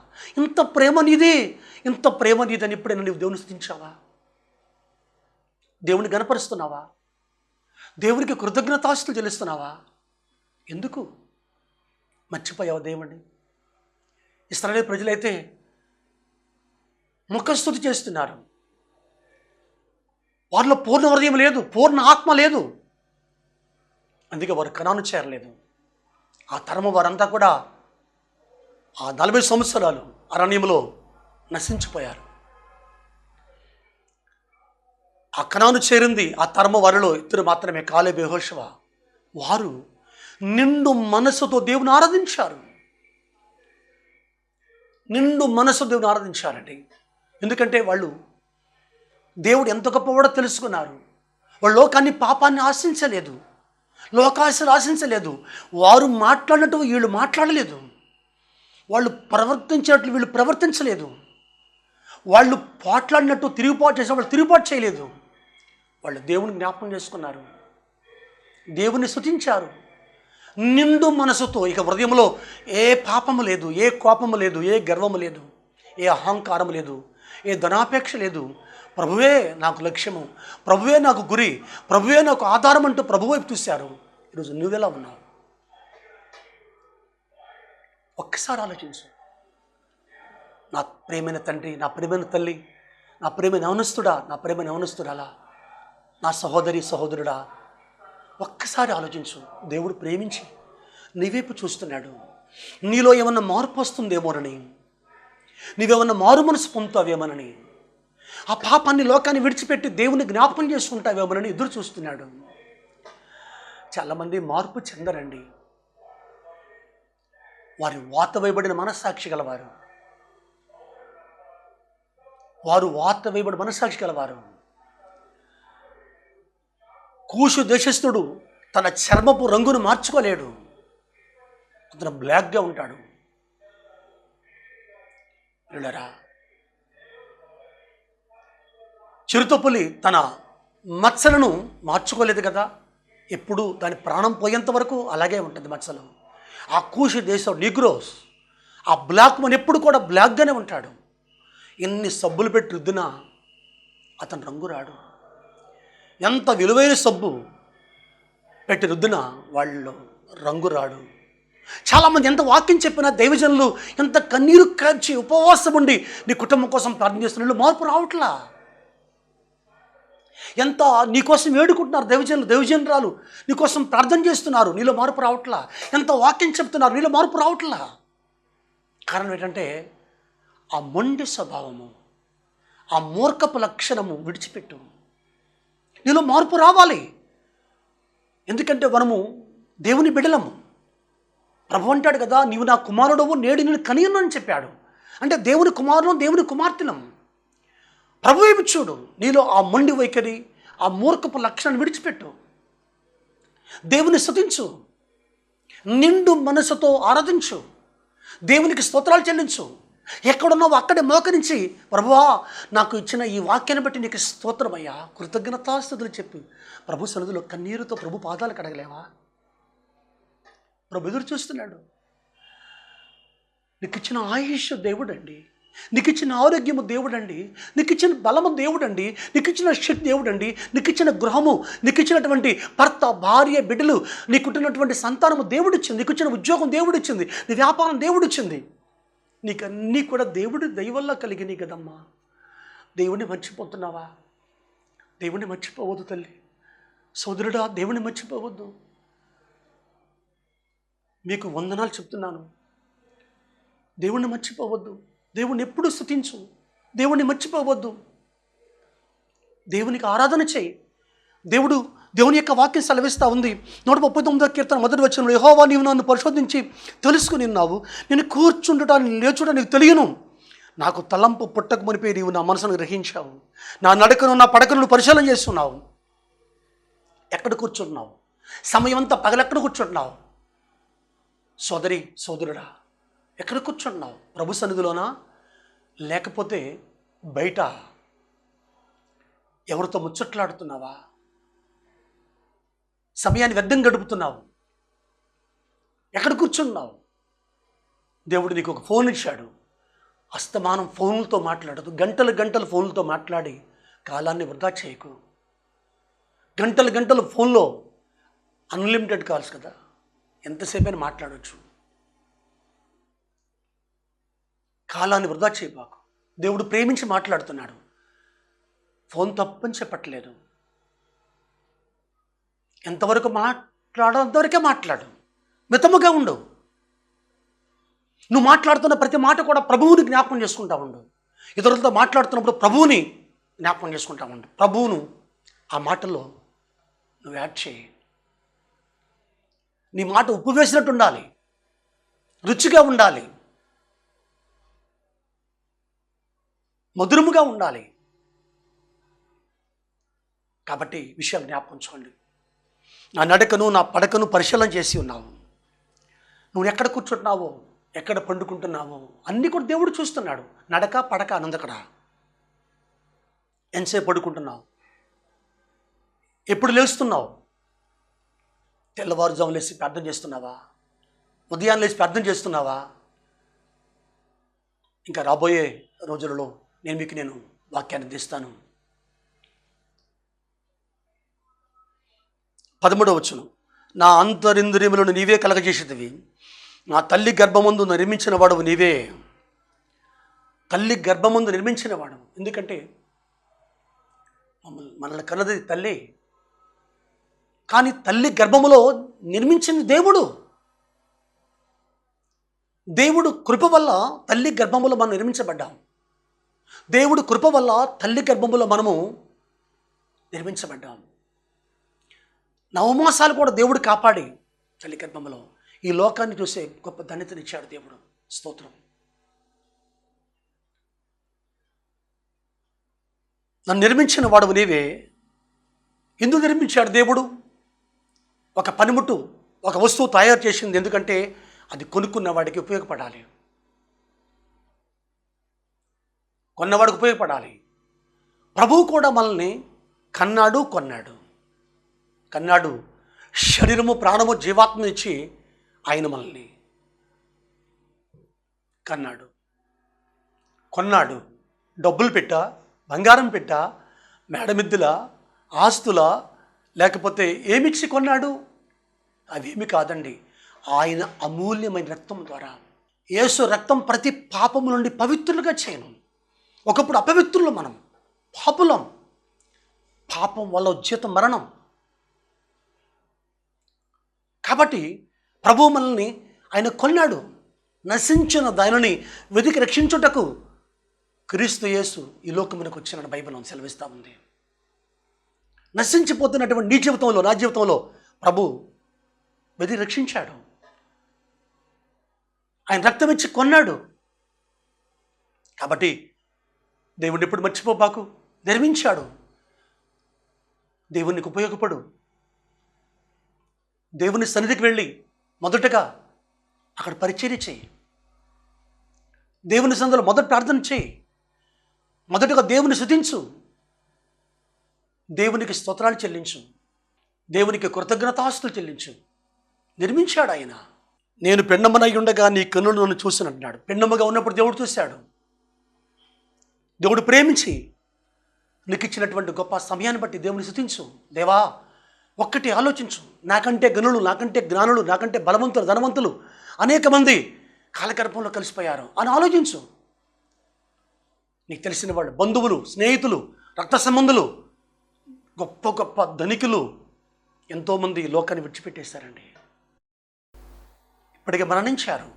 ఇంత ప్రేమ నీదే, ఇంత ప్రేమ నీదని ఎప్పుడైనా నువ్వు దేవుని స్తుతించావా? దేవుని గణపరుస్తున్నావా? దేవునికి కృతజ్ఞతాస్తులు చెల్లిస్తున్నావా? ఎందుకు మర్చిపోయావు దేవుణ్ణి? ఇశ్రాయేలు ప్రజలైతే ముఖస్తుతి చేస్తున్నారు, వారిలో పూర్ణ హృదయం లేదు, పూర్ణ ఆత్మ లేదు, అందుకే వారు కనాను చేరలేదు. ఆ తరము వారంతా కూడా ఆ 40 సంవత్సరాలు అరణ్యంలో నశించిపోయారు. ఆ కనాను చేరింది ఆ తరము వారిలో ఇద్దరు మాత్రమే, కాలేబు యెహోషువ. వారు నిండు మనసుతో దేవుని ఆరాధించారు, నిండు మనసు దేవుని ఆరాధించారండి. ఎందుకంటే వాళ్ళు దేవుడు ఎంత గొప్పవాడో తెలుసుకున్నారు. వాళ్ళు లోకాన్ని పాపాన్ని ఆశించలేదు, లోకాశలు ఆశించలేదు. వారు మాట్లాడినట్టు వీళ్ళు మాట్లాడలేదు, వాళ్ళు ప్రవర్తించినట్లు వీళ్ళు ప్రవర్తించలేదు, వాళ్ళు పోట్లాడినట్టు తిరుగుబాటు చేసిన వాళ్ళు తిరుగుబాటు చేయలేదు. వాళ్ళు దేవుని జ్ఞాపకం చేసుకున్నారు, దేవుని స్తుతించారు నిండు మనసుతో. ఇక హృదయంలో ఏ పాపము లేదు, ఏ కోపము లేదు, ఏ గర్వము లేదు, ఏ అహంకారం లేదు, ఏ ధనాపేక్ష లేదు. ప్రభువే నాకు లక్ష్యము, ప్రభువే నాకు గురి, ప్రభువే నాకు ఆధారం అంటూ ప్రభు వైపు చూశారు. ఈరోజు నువ్వెలా ఉన్నావు? ఒక్కసారి ఆలోచించు. నా ప్రేమైన తండ్రి, నా ప్రేమైన తల్లి, నా ప్రేమైన యవనస్తుడా, నా ప్రేమైన యవనస్తుడాలా, నా సహోదరి సహోదరుడా, ఒక్కసారి ఆలోచించు. దేవుడు ప్రేమించి నీ వైపు చూస్తున్నాడు. నీలో ఏమన్నా మార్పు వస్తుందేమోనని, నీవేమన్నా మారు మనసు పొందుతావేమోనని, ఆ పాపాన్ని లోకాన్ని విడిచిపెట్టి దేవుని జ్ఞాపకం చేసుకుంటావేమోనని ఎదురు చూస్తున్నాడు. చాలామంది మార్పు చెందరండి. వారి వాత వేయబడిన మనస్సాక్షి గలవారు, వారు వాత వేయబడిన మనస్సాక్షి గలవారు. కూషు దేశస్థుడు తన చర్మపు రంగును మార్చుకోలేడు, అతను బ్లాక్గా ఉంటాడు. పిల్లరా, చిరుతపులి తన మచ్చలను మార్చుకోలేదు కదా, ఎప్పుడు దాని ప్రాణం పోయేంత వరకు అలాగే ఉంటుంది మచ్చలు. ఆ కూషు దేశం నీగ్రోస్, ఆ బ్లాక్ మన్ ఎప్పుడు కూడా బ్లాక్గానే ఉంటాడు. ఎన్ని సబ్బులు పెట్టి రుద్దినా అతను రంగు రాడు. ఎంత విలువైన సబ్బు పెట్టి రుద్దినా వాళ్ళు రంగు రాడు. చాలామంది ఎంత వాక్యం చెప్పినా, దైవజనులు ఎంత కన్నీరు కాచి ఉపవాసం ఉండి నీ కుటుంబం కోసం ప్రార్థన చేస్తున్న మార్పు రావట్లా. ఎంత నీకోసం వేడుకుంటున్నారు దైవజనులు, దైవజనురాలు నీకోసం ప్రార్థన చేస్తున్నారు, నీలో మార్పు రావట్లా. ఎంత వాక్యం చెప్తున్నారు, నీలో మార్పు రావట్లా. కారణం ఏంటంటే ఆ మొండి స్వభావము, ఆ మూర్ఖపు లక్షణము విడిచిపెట్టు. నీలో మార్పు రావాలి. ఎందుకంటే మనము దేవుని బిడ్డలము. ప్రభు అంటాడు కదా, నీవు నా కుమారుడవు, నేడు నేను కనియను అని చెప్పాడు. అంటే దేవుని కుమారుడు, దేవుని కుమార్తెనం. ప్రభు వైపు చూడు. నీలో ఆ మొండి వైఖరి, ఆ మూర్ఖపు లక్షణాన్ని విడిచిపెట్టు. దేవుని స్తుతించు, నిండు మనసుతో ఆరాధించు, దేవునికి స్తోత్రాలు చెల్లించు. ఎక్కడున్నావు అక్కడే మోకరించి, ప్రభువా నాకు ఇచ్చిన ఈ వాక్యాన్ని బట్టి నీకు స్తోత్రమయ్యా, కృతజ్ఞతాస్తుతులు చెప్పి ప్రభు సన్నిధిలో కన్నీరుతో ప్రభు పాదాలు కడగలేవా? ప్రభు ఎదురు చూస్తున్నాడు. నీకు ఇచ్చిన ఆయుష్ దేవుడండి, నీకు ఇచ్చిన ఆరోగ్యము దేవుడండి, నీకు ఇచ్చిన బలము దేవుడండి, నీకు ఇచ్చిన శక్తి దేవుడండి, నీకు ఇచ్చిన గృహము, నీకు ఇచ్చినటువంటి భర్త భార్య బిడ్డలు, నీకున్నటువంటి సంతానము దేవుడిచ్చింది, నీకు ఇచ్చిన ఉద్యోగం దేవుడిచ్చింది, నీ వ్యాపారం దేవుడిచ్చింది. నీకన్నీ కూడా దేవుడి దయవల్ల కలిగినాయి కదమ్మా. దేవుణ్ణి మర్చిపోతున్నావా? దేవుణ్ణి మర్చిపోవద్దు తల్లి, సోదరుడా, దేవుణ్ణి మర్చిపోవద్దు. మీకు వందనాలు చెప్తున్నాను. దేవుణ్ణి మర్చిపోవద్దు, దేవుణ్ణి ఎప్పుడు స్తుతించు, దేవుణ్ణి మర్చిపోవద్దు. దేవునికి ఆరాధన చేయి. దేవుని యొక్క వాక్యం సెలవిస్తూ ఉంది. 139వ కీర్తన మొదటి వచనంలో, యెహోవా నీవు నన్ను పరిశోధించి తెలుసుకుని ఉన్నావు, నేను కూర్చుండుట లేచుట నీకు తెలియను, నాకు తలంపు పుట్టక మునిపే నీవు నా మనసును గ్రహించావు, నా నడకను నా పడకను పరిశీలన చేస్తున్నావు. ఎక్కడ కూర్చుంటున్నావు? సమయం అంతా పగలెక్కడ కూర్చుంటున్నావు? సోదరి సోదరుడా, ఎక్కడ కూర్చుంటున్నావు? ప్రభు సన్నిధిలోనా, లేకపోతే బయట ఎవరితో ముచ్చట్లాడుతున్నావా? సమయాన్ని వ్యర్థం గడుపుతున్నావు? ఎక్కడ కూర్చున్నావు? దేవుడు నీకు ఒక ఫోన్ ఇచ్చాడు. అస్తమానం ఫోన్లతో మాట్లాడదు. గంటలు గంటలు ఫోన్లతో మాట్లాడి కాలాన్ని వృధా చేయకు. గంటలు గంటలు ఫోన్లో అన్లిమిటెడ్ కాల్స్ కదా, ఎంతసేపైనా మాట్లాడవచ్చు. కాలాన్ని వృధా చేయబాకు. దేవుడు ప్రేమించి మాట్లాడుతున్నాడు. ఫోన్ తప్పని చెప్పట్లేదు. ఎంతవరకు అంతవరకే మాట్లాడు. మితముగా ఉండు. నువ్వు మాట్లాడుతున్న ప్రతి మాట కూడా ప్రభువుని జ్ఞాపకం చేసుకుంటా ఉండు. ఇతరులతో మాట్లాడుతున్నప్పుడు ప్రభువుని జ్ఞాపకం చేసుకుంటా ఉండు. ప్రభువును ఆ మాటల్లో నువ్వు యాడ్ చేయి. నీ మాట ఉప్పు వేసినట్టు ఉండాలి, రుచిగా ఉండాలి, మధురముగా ఉండాలి. కాబట్టి విషయాలు జ్ఞాపకం ఉంచుకోండి. నా నడకను నా పడకను పరిశీలన చేసి ఉన్నావు. నువ్వు ఎక్కడ కూర్చుంటున్నావో, ఎక్కడ పండుకుంటున్నావో అన్నీ కూడా దేవుడు చూస్తున్నాడు. నడక పడక అనందకడ ఎంతసేపు పడుకుంటున్నావు, ఎప్పుడు లేస్తున్నావు, తెల్లవారుజాము లేచి ప్రార్థన చేస్తున్నావా, ఉదయాన్ని లేచి ప్రార్థన చేస్తున్నావా? ఇంకా రాబోయే రోజులలో నేను వాక్యాన్ని అందిస్తాను. 13వ వచనం, నా అంతరింద్రియములను నీవే కలగజేసేదివి, నా తల్లి గర్భమందు నిర్మించిన వాడవు నీవే. తల్లి గర్భమందు నిర్మించిన వాడవు. ఎందుకంటే మనల్ని కన్నది తల్లి, కానీ తల్లి గర్భములో నిర్మించింది దేవుడు. దేవుడు కృప వల్ల తల్లి గర్భములో మనం నిర్మించబడ్డాం. దేవుడు కృప వల్ల తల్లి గర్భములో మనము నిర్మించబడ్డాం. నవమాసాలు కూడా దేవుడు కాపాడి తల్లి గర్భములో ఈ లోకాన్ని చూసే గొప్ప ధన్యతనిచ్చాడు దేవుడు. స్తోత్రం. నన్ను నిర్మించిన వాడు నీవే. ఎందుకు నిర్మించాడు దేవుడు? ఒక పనిముట్టు, ఒక వస్తువు తయారు చేసింది ఎందుకంటే అది కొనుక్కున్న వాడికి ఉపయోగపడాలి, కొన్నవాడికి ఉపయోగపడాలి. ప్రభువు కూడా మనల్ని కన్నాడు, కొన్నాడు. శరీరము, ప్రాణము, జీవాత్మ ఇచ్చి ఆయన మనల్ని కన్నాడు, కొన్నాడు. డబ్బులు పెట్టా, బంగారం పెట్టా, మేడమిద్దుల, ఆస్తుల, లేకపోతే ఏమిచ్చి కొన్నాడు? అవేమి కాదండి, ఆయన అమూల్యమైన రక్తం ద్వారా. యేసు రక్తం ప్రతి పాపము నుండి పవిత్రులుగా చేయను. ఒకప్పుడు అపవిత్రులు మనం, పాపులం. పాపం వల్ల ఉచిత మరణం. కాబట్టి ప్రభువు మనల్ని ఆయన కొన్నాడు. నశించిన దానిని వెతికి రక్షించుటకు క్రీస్తు యేసు ఈ లోకమునకు వచ్చిన బైబిల్ సెలవిస్తూ ఉంది. నశించిపోతున్నటువంటి నీ జీవితంలో, నా జీవితంలో ప్రభు వెతికి రక్షించాడు. ఆయన రక్తం ఇచ్చి కొన్నాడు. కాబట్టి దేవుడిని ఎప్పుడు మర్చిపోబాకు. నిర్మించాడు. దేవునికి ఉపయోగపడు. దేవుని సన్నిధికి వెళ్ళి మొదటగా అక్కడ పరిచర్య చేయి. దేవుని సన్నిధిలో మొదట ప్రార్థన చేయి. మొదటగా దేవుని స్తుతించు. దేవునికి స్తోత్రాలు చెల్లించు. దేవునికి కృతజ్ఞతాస్తులు చెల్లించు. నిర్మించాడు ఆయన. నేను పెన్నమ్మనై ఉండగా నీ కన్నులు నన్ను చూసినట్టున్నాడు. పెన్నమ్మగా ఉన్నప్పుడు దేవుడు చూశాడు. దేవుడు ప్రేమించి నీకు ఇచ్చినటువంటి గొప్ప సమయాన్ని బట్టి దేవుని స్తుతించు. దేవా, ఒక్కటి ఆలోచించు. నాకంటే గనులు, నాకంటే జ్ఞానులు, నాకంటే బలవంతులు, ధనవంతులు అనేక మంది కాలగర్భంలో కలిసిపోయారు అని ఆలోచించు. నీకు తెలిసిన వాళ్ళు, బంధువులు, స్నేహితులు, రక్త సంబంధులు, గొప్ప గొప్ప ధనికులు ఎంతోమంది లోకాన్ని విడిచిపెట్టేశారండి. ఇప్పటికే మరణించారు.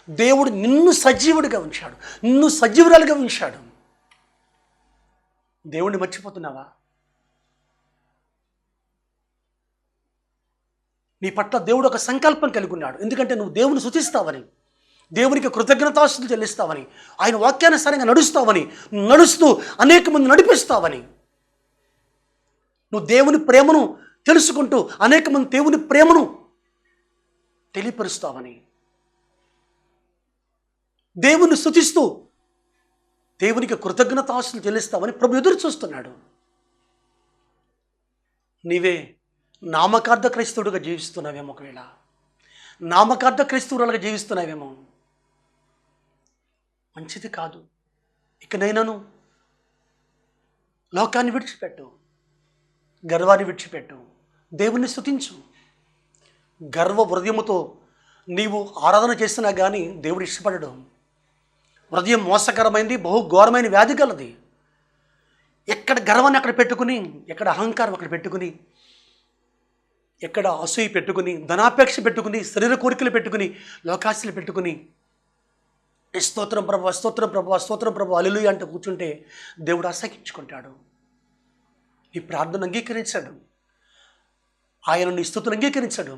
దేవుడు నిన్ను సజీవుడిగా ఉంచాడు, నిన్ను సజీవురాలుగా ఉంచాడు. దేవుణ్ణి మర్చిపోతున్నావా? నీ పట్ల దేవుడు ఒక సంకల్పం కలిగి ఉన్నాడు. ఎందుకంటే నువ్వు దేవుని స్తుతిస్తావని, దేవునికి కృతజ్ఞతాస్తుతులు చెల్లిస్తావని, ఆయన వాక్యానుసారంగా నడుస్తావని, నడుస్తూ అనేక మంది నడిపిస్తావని, నువ్వు దేవుని ప్రేమను తెలుసుకుంటూ అనేక మంది దేవుని ప్రేమను తెలియపరుస్తావని, దేవుని స్తుతిస్తూ దేవునికి కృతజ్ఞతాస్తులు చెల్లిస్తామని ప్రభు ఎదురు చూస్తున్నాడు. నీవే నామకార్థ క్రైస్తవుడిగా జీవిస్తున్నావేమో, ఒకవేళ నామకార్థ క్రైస్తవురాలుగా జీవిస్తున్నావేమో, మంచిది కాదు. ఇకనైనాను లోకాన్ని విడిచిపెట్టు, గర్వాన్ని విడిచిపెట్టు, దేవుణ్ణి స్తుతించు. గర్వ హృదయముతో నీవు ఆరాధన చేసినా కానీ దేవుడు ఇష్టపడడు. హృదయం మోసకరమైంది, బహుఘోరమైన వ్యాధి గలది. ఎక్కడ గర్వాన్ని అక్కడ పెట్టుకుని, ఎక్కడ అహంకారం అక్కడ పెట్టుకుని, ఎక్కడ అసూయ పెట్టుకుని, ధనాపేక్ష పెట్టుకుని, శరీర కోరికలు పెట్టుకుని, లోకాశలు పెట్టుకుని, స్తోత్రం ప్రభు, స్తోత్రం ప్రభు, స్తోత్రం ప్రభు, హల్లెలూయా అంటూ కూర్చుంటే దేవుడు అసహించుకుంటాడు. నీ ప్రార్థన అంగీకరించాడు, ఆయన నీ స్తుతులు అంగీకరించాడు.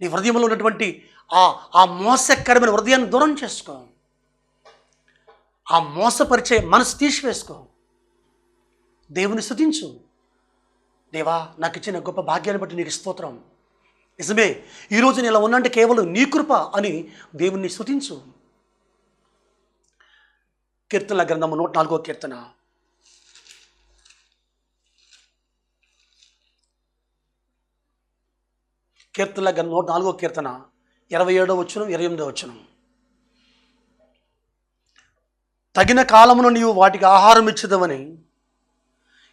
నీ హృదయంలో ఉన్నటువంటి ఆ మోసకరమైన హృదయాన్ని దూరం చేసుకో. ఆ మోసపరిచే మనసు తీసివేసుకో. దేవుని స్తుతించు. దేవా, నాకు ఇచ్చిన గొప్ప భాగ్యాన్ని బట్టి నీకు స్తోత్రం. నిజమే, ఈరోజు నేను ఇలా ఉన్నంటే కేవలం నీ కృప అని దేవుణ్ణి స్తుతించు. కీర్తనల గ్రంథము 104వ కీర్తన. కీర్తనల గ్రంథం 104వ కీర్తన 27వ వచనం, 28వ వచనం. తగిన కాలమును నీవు వాటికి ఆహారం ఇచ్చదవని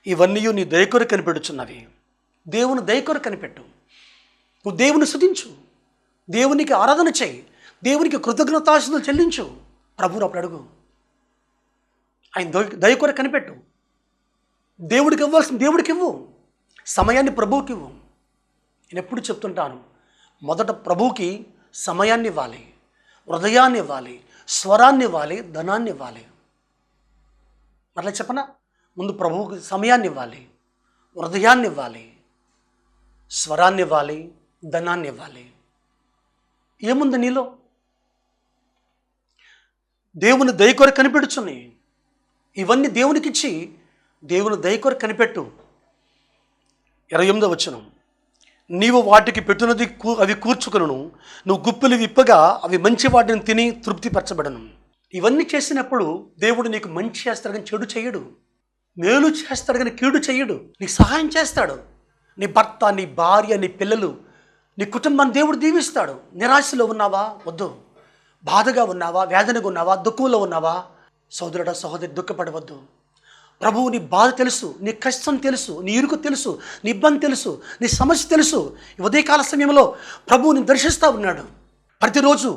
ఇవన్నీ నీ దయకొరకు కనిపెడుచున్నవి. దేవుని దయకొరకు కనిపెట్టు. నువ్వు దేవుని స్తుతించు, దేవునికి ఆరాధన చేయి, దేవునికి కృతజ్ఞతాస్తుతులు చెల్లించు. ప్రభువును అప్పుడు అడుగు, ఆయన దయకొరకు కనిపెట్టు. దేవుడికి ఇవ్వాల్సిన దేవుడికి ఇవ్వు, సమయాన్ని ప్రభువుకి ఇవ్వు. నేను ఎప్పుడు చెప్తుంటాను, మొదట ప్రభువుకి సమయాన్ని ఇవ్వాలి, హృదయాన్ని ఇవ్వాలి, స్వరాన్ని ఇవ్వాలి, ధనాన్ని ఇవ్వాలి. మరలా చెప్పనా? ముందు ప్రభువుకి సమయాన్ని ఇవ్వాలి, హృదయాన్ని ఇవ్వాలి, స్వరాన్ని ఇవ్వాలి, ధనాన్ని ఇవ్వాలి. ఏముంది నీలో? దేవుని దయకొరకు కనిపెడుచున్నాయి. ఇవన్నీ దేవునికి ఇచ్చి దేవుని దయకొరకు కనిపెట్టు. 28వ వచనం. నీవు వాటికి పెట్టునది అవి కూర్చుకొనును, నువ్వు గుప్పిలు విప్పగా అవి మంచి వాటిని తిని తృప్తిపరచబడను. ఇవన్నీ చేసినప్పుడు దేవుడు నీకు మంచి చేస్తాడు కానీ చెడు చేయడు. మేలు చేస్తాడు కానీ కీడు చేయడు. నీకు సహాయం చేస్తాడు. నీ భర్త, నీ భార్య, నీ పిల్లలు, నీ కుటుంబాన్ని దేవుడు దీవిస్తాడు. నిరాశలో ఉన్నావా? వద్దు. బాధగా ఉన్నావా? వేదనగా ఉన్నావా? దుఃఖంలో ఉన్నావా? సోదరుడా, సహోదరి, దుఃఖపడవద్దు. ప్రభువు నీ బాధ తెలుసు, నీ కష్టం తెలుసు, నీ ఇరుకు తెలుసు, నీ ఇబ్బంది తెలుసు, నీ సమస్య తెలుసు. ఈ ఉదయకాల సమయంలో ప్రభువుని దర్శిస్తూ ఉన్నాడు. ప్రతిరోజు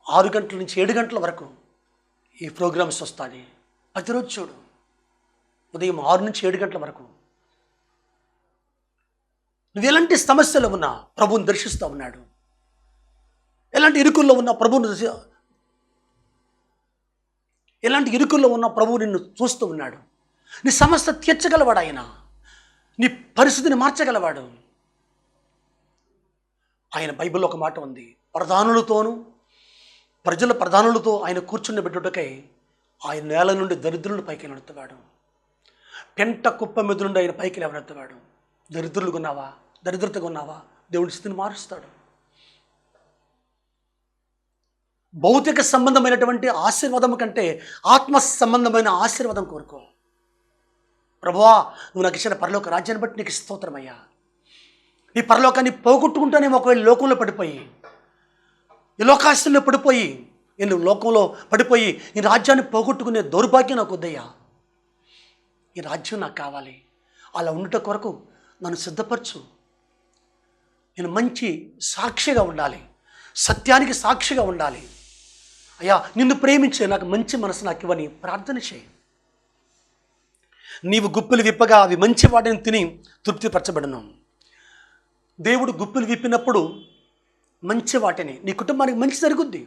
6 గంటల నుంచి 7 గంటల వరకు ఈ ప్రోగ్రామ్స్ వస్తాయి. ప్రతిరోజు చూడు, ఉదయం 6 నుంచి 7 గంటల వరకు. నువ్వు ఎలాంటి సమస్యలో ఉన్నా ప్రభువుని దర్శిస్తూ ఉన్నాడు. ఎలాంటి ఇరుకుల్లో ఉన్నా ఎలాంటి ఇరుకుల్లో ఉన్న ప్రభువు నిన్ను చూస్తూ ఉన్నాడు. నీ సమస్య తీర్చగలవాడు ఆయన. నీ పరిస్థితిని మార్చగలవాడు ఆయన. బైబిల్లో ఒక మాట ఉంది, ప్రజల ప్రధానులతో ఆయన కూర్చుని పెట్టుటకై ఆయన నేల నుండి దరిద్రులను పైకి నడుతున్నాడు. పెంట కుప్ప మీద నుండి ఆయన పైకి లేవనెత్తాడు. దరిద్రులుగా ఉన్నావా? దరిద్రతగా ఉన్నావా? దేవుడి స్థితిని మారుస్తాడు. భౌతిక సంబంధమైనటువంటి ఆశీర్వాదం కంటే ఆత్మ సంబంధమైన ఆశీర్వాదం కోరుకో. ప్రభువా, నువ్వు నాకు ఇచ్చిన పరలోక రాజ్యాన్ని బట్టి నీకు స్తోత్రమయ్యా. ఈ పరలోకాన్ని పోగొట్టుకుంటానేమో ఒకవేళ లోకంలో పడిపోయి, ఈ లోకాశల్లో పడిపోయి, నేను లోకంలో పడిపోయి ఈ రాజ్యాన్ని పోగొట్టుకునే దౌర్భాగ్యం నాకు వద్దయ్యా. ఈ రాజ్యం నాకు కావాలి. అలా ఉండట కొరకు నన్ను సిద్ధపరచు. నేను మంచి సాక్షిగా ఉండాలి, సత్యానికి సాక్షిగా ఉండాలి. అయ్యా, నిన్ను ప్రేమించే నాకు మంచి మనసు నాకు ఇవ్వని ప్రార్థన చేయి. నీవు గుప్పిలు విప్పగా అవి మంచి వాటిని తిని తృప్తిపరచబడను. దేవుడు గుప్పిలు విప్పినప్పుడు మంచి వాటిని నీ కుటుంబానికి మంచి జరుగుద్ది.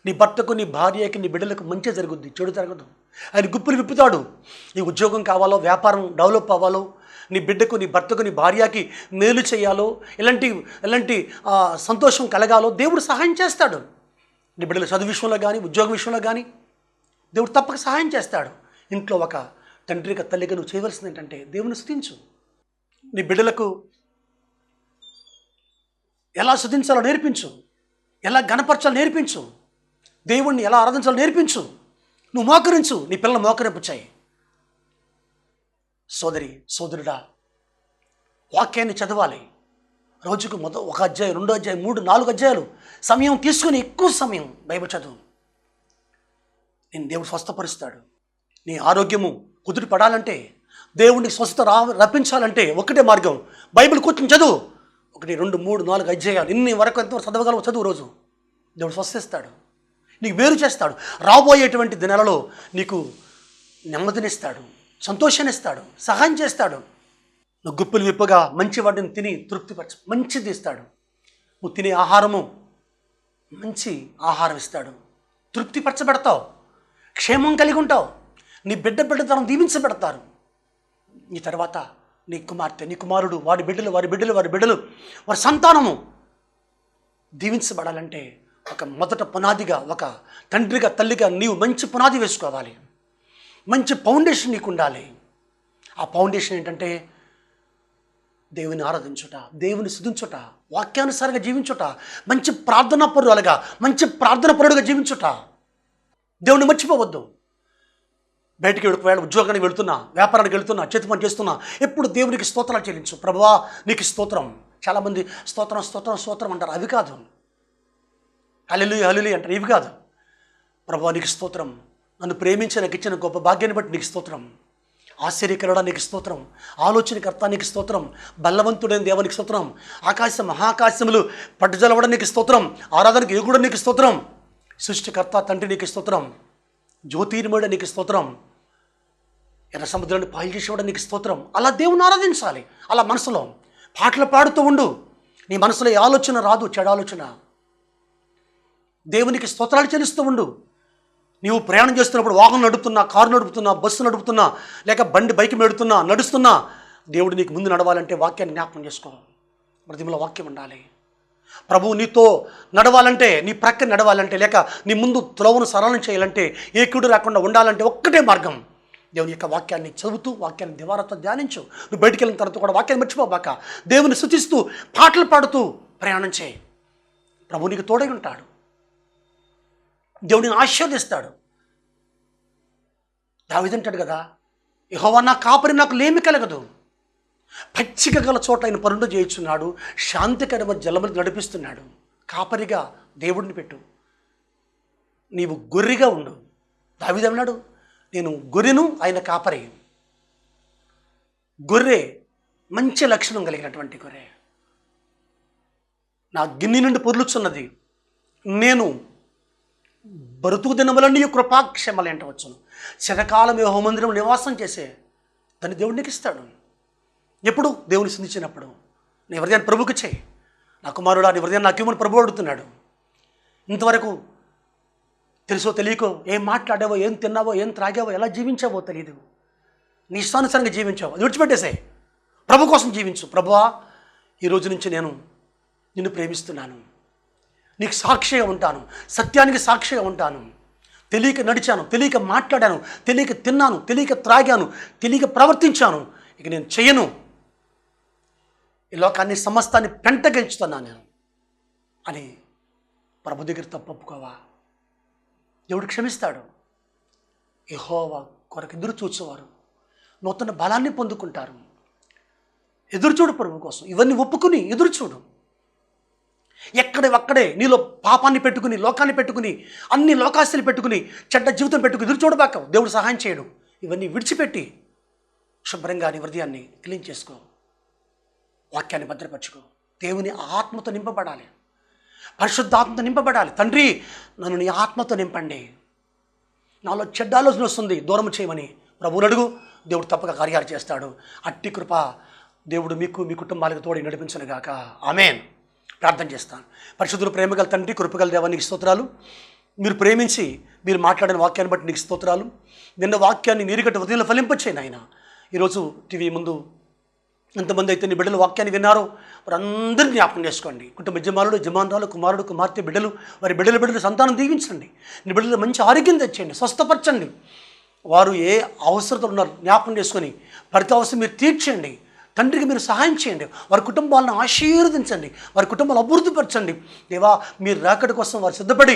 నీ భర్తకు, నీ భార్యకి, నీ బిడ్డలకు మంచి జరుగుద్ది, చెడు జరగదు. ఆయన గుప్పిలు విప్పుతాడు. నీ ఉద్యోగం కావాలో, వ్యాపారం డెవలప్ అవ్వాలో, నీ బిడ్డకు, నీ భర్తకు, నీ భార్యకి మేలు చేయాలో, ఎలాంటి సంతోషం కలగాలో దేవుడు సహాయం చేస్తాడు. నీ బిడ్డల చదువు విషయంలో కానీ, ఉద్యోగం విషయంలో కానీ దేవుడు తప్పక సహాయం చేస్తాడు. ఇంట్లో ఒక తండ్రిగా, తల్లిగా నువ్వు చేయవలసింది ఏంటంటే దేవుని స్తుతించు. నీ బిడ్డలకు ఎలా స్తుతించాలో నేర్పించు, ఎలా గణపరచాలో నేర్పించు, దేవుణ్ణి ఎలా ఆరాధించాలో నేర్పించు. నువ్వు మోకరించు, నీ పిల్లలు మోకరింపుచ్చాయి. సోదరి సోదరుడా, వాక్యాన్ని చదవాలి. రోజుకు ఒక అధ్యాయం, 2 అధ్యాయం, 3, 4 అధ్యాయాలు సమయం తీసుకుని ఎక్కువ సమయం బైబిల్ చదువు. నేను దేవుడు స్వస్థపరుస్తాడు. నీ ఆరోగ్యము కుదురు పడాలంటే, దేవుడికి స్వస్థత రప్పించాలంటే ఒకటే మార్గం, బైబిల్ కూర్చొని చదువు. 1, 2, 3, 4 అధ్యాయాలు ఇన్ని వరకు ఎంతవరకు చదవగలవు చదువు. రోజు దేవుడు స్వస్థిస్తాడు, నీకు వేరు చేస్తాడు. రాబోయేటువంటి దినాలలో నీకు నెమ్మదినిస్తాడు, సంతోషాన్నిస్తాడు, సహాయం చేస్తాడు. నువ్వు గుప్పులు విప్పగా మంచి వాటిని తిని తృప్తిపరచు, మంచిది ఇస్తాడు. నువ్వు తినే ఆహారము మంచి ఆహారం ఇస్తాడు, తృప్తిపరచబెడతావు, క్షేమం కలిగి ఉంటావు. నీ బిడ్డతనం దీవించబెడతారు. ఈ తర్వాత నీ కుమార్తె, నీ కుమారుడు, వారి బిడ్డలు వారి సంతానము దీవించబడాలంటే ఒక మొదట పునాదిగా, ఒక తండ్రిగా తల్లిగా నీవు మంచి పునాది వేసుకోవాలి. మంచి ఫౌండేషన్ నీకు ఉండాలి. ఆ ఫౌండేషన్ ఏంటంటే దేవుని ఆరాధించుట, దేవుని స్తుతించుట, వాక్యానుసారంగా జీవించుట, మంచి ప్రార్థనా పరులుగా, మంచి ప్రార్థన పరుడుగా జీవించుట. దేవుని మర్చిపోవద్దు. బయటికి ఒకవేళ ఉద్యోగానికి వెళుతున్నా, వ్యాపారానికి వెళుతున్నా, చేతి పని చేస్తున్నా, ఎప్పుడు దేవునికి స్తోత్రాలు చెల్లించు. ప్రభువా నీకు స్తోత్రం. చాలామంది స్తోత్రం స్తోత్రం స్తోత్రం అంటారు, అవి కాదు. హల్లెలూయా హల్లెలూయా అంటారు, ఇవి కాదు. ప్రభువా నీకు స్తోత్రం, నన్ను ప్రేమించి నాకు ఇచ్చిన గొప్ప భాగ్యాన్ని బట్టి నీకు స్తోత్రం. ఆశ్చర్యకరుడా నీకు స్తోత్రం, ఆలోచనకర్త నీకు స్తోత్రం, బలవంతుడైన దేవునికి స్తోత్రం, ఆకాశం మహాకాశములు పట్టుజలవడం నీకు స్తోత్రం, ఆరాధనకు యోగుడు నీకు స్తోత్రం, సృష్టికర్త తండ్రి నీకు స్తోత్రం, జ్యోతిర్మయుడ నీకు స్తోత్రం, ఎర్ర సముద్రాన్ని పాయలు చేసేవాడు నీకు స్తోత్రం. అలా దేవుని ఆరాధించాలి. అలా మనసులో పాటలు పాడుతూ ఉండు. నీ మనసులో ఏ ఆలోచన రాదు, చెడు ఆలోచన. దేవునికి స్తోత్రాలు చెల్లిస్తూ ఉండు. నీవు ప్రయాణం చేస్తున్నప్పుడు, వాహనం నడుపుతున్నా, కారు నడుపుతున్నా, బస్సు నడుపుతున్నా, లేక బైక్ మెడుతున్నా, నడుస్తున్నా, దేవుడు నీకు ముందు నడవాలంటే వాక్యాన్ని జ్ఞాపకం చేసుకో. ప్రతిమలో వాక్యం ఉండాలి. ప్రభువు నీతో నడవాలంటే, నీ ప్రక్కన నడవాలంటే, లేక నీ ముందు త్రోవను సరళం చేయాలంటే, ఏ కీడు రాకుండా ఉండాలంటే ఒక్కటే మార్గం, దేవుని యొక్క వాక్యాన్ని చదువుతూ, వాక్యాన్ని దివారాతో ధ్యానించు. నువ్వు బయటికి వెళ్ళిన తర్వాత కూడా వాక్యాన్ని మర్చిపోబాక, దేవుని స్తుతిస్తూ పాటలు పాడుతూ ప్రయాణం చేయి. ప్రభు నీకు తోడై ఉంటాడు, దేవుడిని ఆశీర్వదిస్తాడు. దావీదంటాడు కదా, యెహోవా నా కాపరి, నాకు లేమి కలగదు. పచ్చిక గల చోట ఆయన పరుండు చేయించున్నాడు, శాంతికరమైన జలములు నడిపిస్తున్నాడు. కాపరిగా దేవుడిని పెట్టు, నీవు గొర్రెగా ఉండు. దావీదు అన్నాడు, నేను గొర్రెను, ఆయన కాపరి. గొర్రె మంచి లక్షణం కలిగినటువంటి గొర్రె. నా గిన్నె నుండి పొర్లుచున్నది, నేను బ్రతుకు దినములన్నీ కృపాక్షమలు ఎంటవచ్చును. శతకాలం యెహోవా మందిరం నివాసం చేసే దాన్ని దేవుడికి ఇస్తాడు. ఎప్పుడు దేవుని స్తుతించినప్పుడు. నీ హృదయాన్ని ప్రభువుకి చేయి. నా కుమారుడా, నీ హృదయాన్ని నాకు ఇవ్వమని ప్రభువు అడుగుతున్నాడు. ఇంతవరకు తెలుసో తెలియకో ఏం మాట్లాడావో, ఏం తిన్నావో, ఏం త్రాగావో, ఎలా జీవించావో తెలియదు. నీ ఇష్టానుసారంగా జీవించావు, అది విడిచిపెట్టేసాయి. ప్రభు కోసం జీవించు. ప్రభువా, ఈ రోజు నుంచి నేను నిన్ను ప్రేమిస్తున్నాను, నీకు సాక్షిగా ఉంటాను, సత్యానికి సాక్షిగా ఉంటాను. తెలియక నడిచాను, తెలియక మాట్లాడాను, తెలియక తిన్నాను, తెలియక త్రాగాను, తెలియక ప్రవర్తించాను, ఇక నేను చెయ్యను. ఈ లోకాన్ని సమస్తాన్ని పెంటగెంచుతున్నాను నేను అని ప్రభు దగ్గర తప్పుకోవా, దేవుడు క్షమిస్తాడు. యెహోవా కొరకు ఎదురు చూసేవారు నూతన బలాన్ని పొందుకుంటారు. ఎదురుచూడు ప్రభు కోసం, ఇవన్నీ ఒప్పుకుని ఎదురుచూడు. ఎక్కడే నీలో పాపాన్ని పెట్టుకుని, లోకాన్ని పెట్టుకుని, అన్ని లోకాస్తులు పెట్టుకుని, చెడ్డ జీవితం పెట్టుకుని ఎదురు చూడబాక, దేవుడు సహాయం చేయడు. ఇవన్నీ విడిచిపెట్టి శుభ్రంగా నీ హృదయాన్ని క్లీన్ చేసుకో, వాక్యాన్ని భద్రపరచుకో. దేవుని ఆత్మతో నింపబడాలి, పరిశుద్ధాత్మతో నింపబడాలి. తండ్రి, నన్ను నీ ఆత్మతో నింపండి, నాలో చెడ్డ ఆలోచన వస్తుంది, దూరం చేయమని ప్రభువుని అడుగు. దేవుడు తప్పక కార్యాలు చేస్తాడు. అట్టి కృప దేవుడు మీకు, మీ కుటుంబాలకు తోడి నడిపించునుగాక. ఆమేన్. ప్రార్థన చేస్తాను. పరిశుద్ధులు, ప్రేమగల తండ్రి, కృపగల దేవా, నీకు స్తోత్రాలు. మీరు ప్రేమించి మీరు మాట్లాడిన వాక్యాన్ని బట్టి నీకు స్తోత్రాలు. నిన్న వాక్యాన్ని నీరుగట్టు హృదయంలో ఫలింపచేయండి ఆయన. ఈరోజు టీవీ ముందు ఎంతమంది అయితే నీ బిడ్డలు వాక్యాన్ని విన్నారో వారందరినీ జ్ఞాపకం చేసుకోండి. కుటుంబ యజమానులు, యజమానురాలు, కుమారుడు, కుమార్తె, బిడ్డలు, వారి బిడ్డల సంతానం దీవించండి. నీ బిడ్డలు మంచి ఆరోగ్యం తెచ్చండి, స్వస్థపరచండి. వారు ఏ అవసరతలు ఉన్నారు జ్ఞాపకం చేసుకొని ప్రతి అవసరం మీరు తీర్చండి. తండ్రికి మీరు సహాయం చేయండి. వారి కుటుంబాలను ఆశీర్వదించండి, వారి కుటుంబాలు అభివృద్ధిపరచండి. దేవా, మీరు రాకడ కోసం వారు సిద్ధపడి,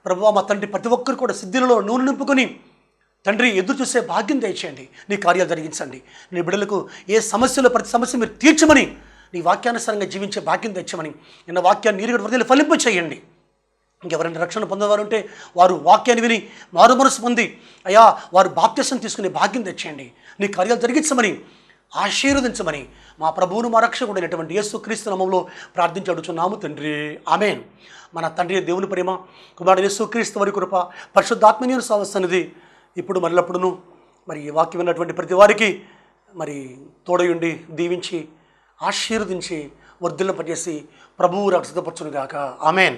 ప్రభువా మా తండ్రి ప్రతి ఒక్కరు కూడా సిద్ధిలో నూనె నింపుకొని తండ్రి, ఎదురు చూసే భాగ్యం దయచేయండి. నీ కార్యాలు జరిగించండి. నీ బిడ్డలకు ఏ సమస్యలో ప్రతి సమస్య మీరు తీర్చమని, నీ వాక్యానుసారంగా జీవించే భాగ్యం తెచ్చమని, నిన్న వాక్యాన్ని నీరు హృదయాలు ఫలింప చేయండి. ఇంకెవరైనా రక్షణ పొందేవారు ఉంటే వారు వాక్యాన్ని విని మారు మనసు పొంది అయ్యా వారు బాప్తిసం తీసుకునే భాగ్యం తెచ్చేయండి. నీ కార్యాలు జరిగించమని, ఆశీర్వదించమని మా ప్రభువును మా రక్షకుడైనటువంటి యేసుక్రీస్తు నామములో ప్రార్థించి అడుగుచున్నాము తండ్రి. ఆమేన్. మన తండ్రి దేవుని ప్రేమ, కుమారుడు యేసుక్రీస్తు వారి కృప, పరిశుద్ధాత్మనీయ సన్నిధి ఇప్పుడు మరలప్పుడును మరి ఈ వాక్యం విన్నటువంటి ప్రతి వారికి మరి తోడయుండి దీవించి ఆశీర్వదించి వర్ధిల్లింపజేసి ప్రభువు రక్షితపరచునుగాక. ఆమేన్.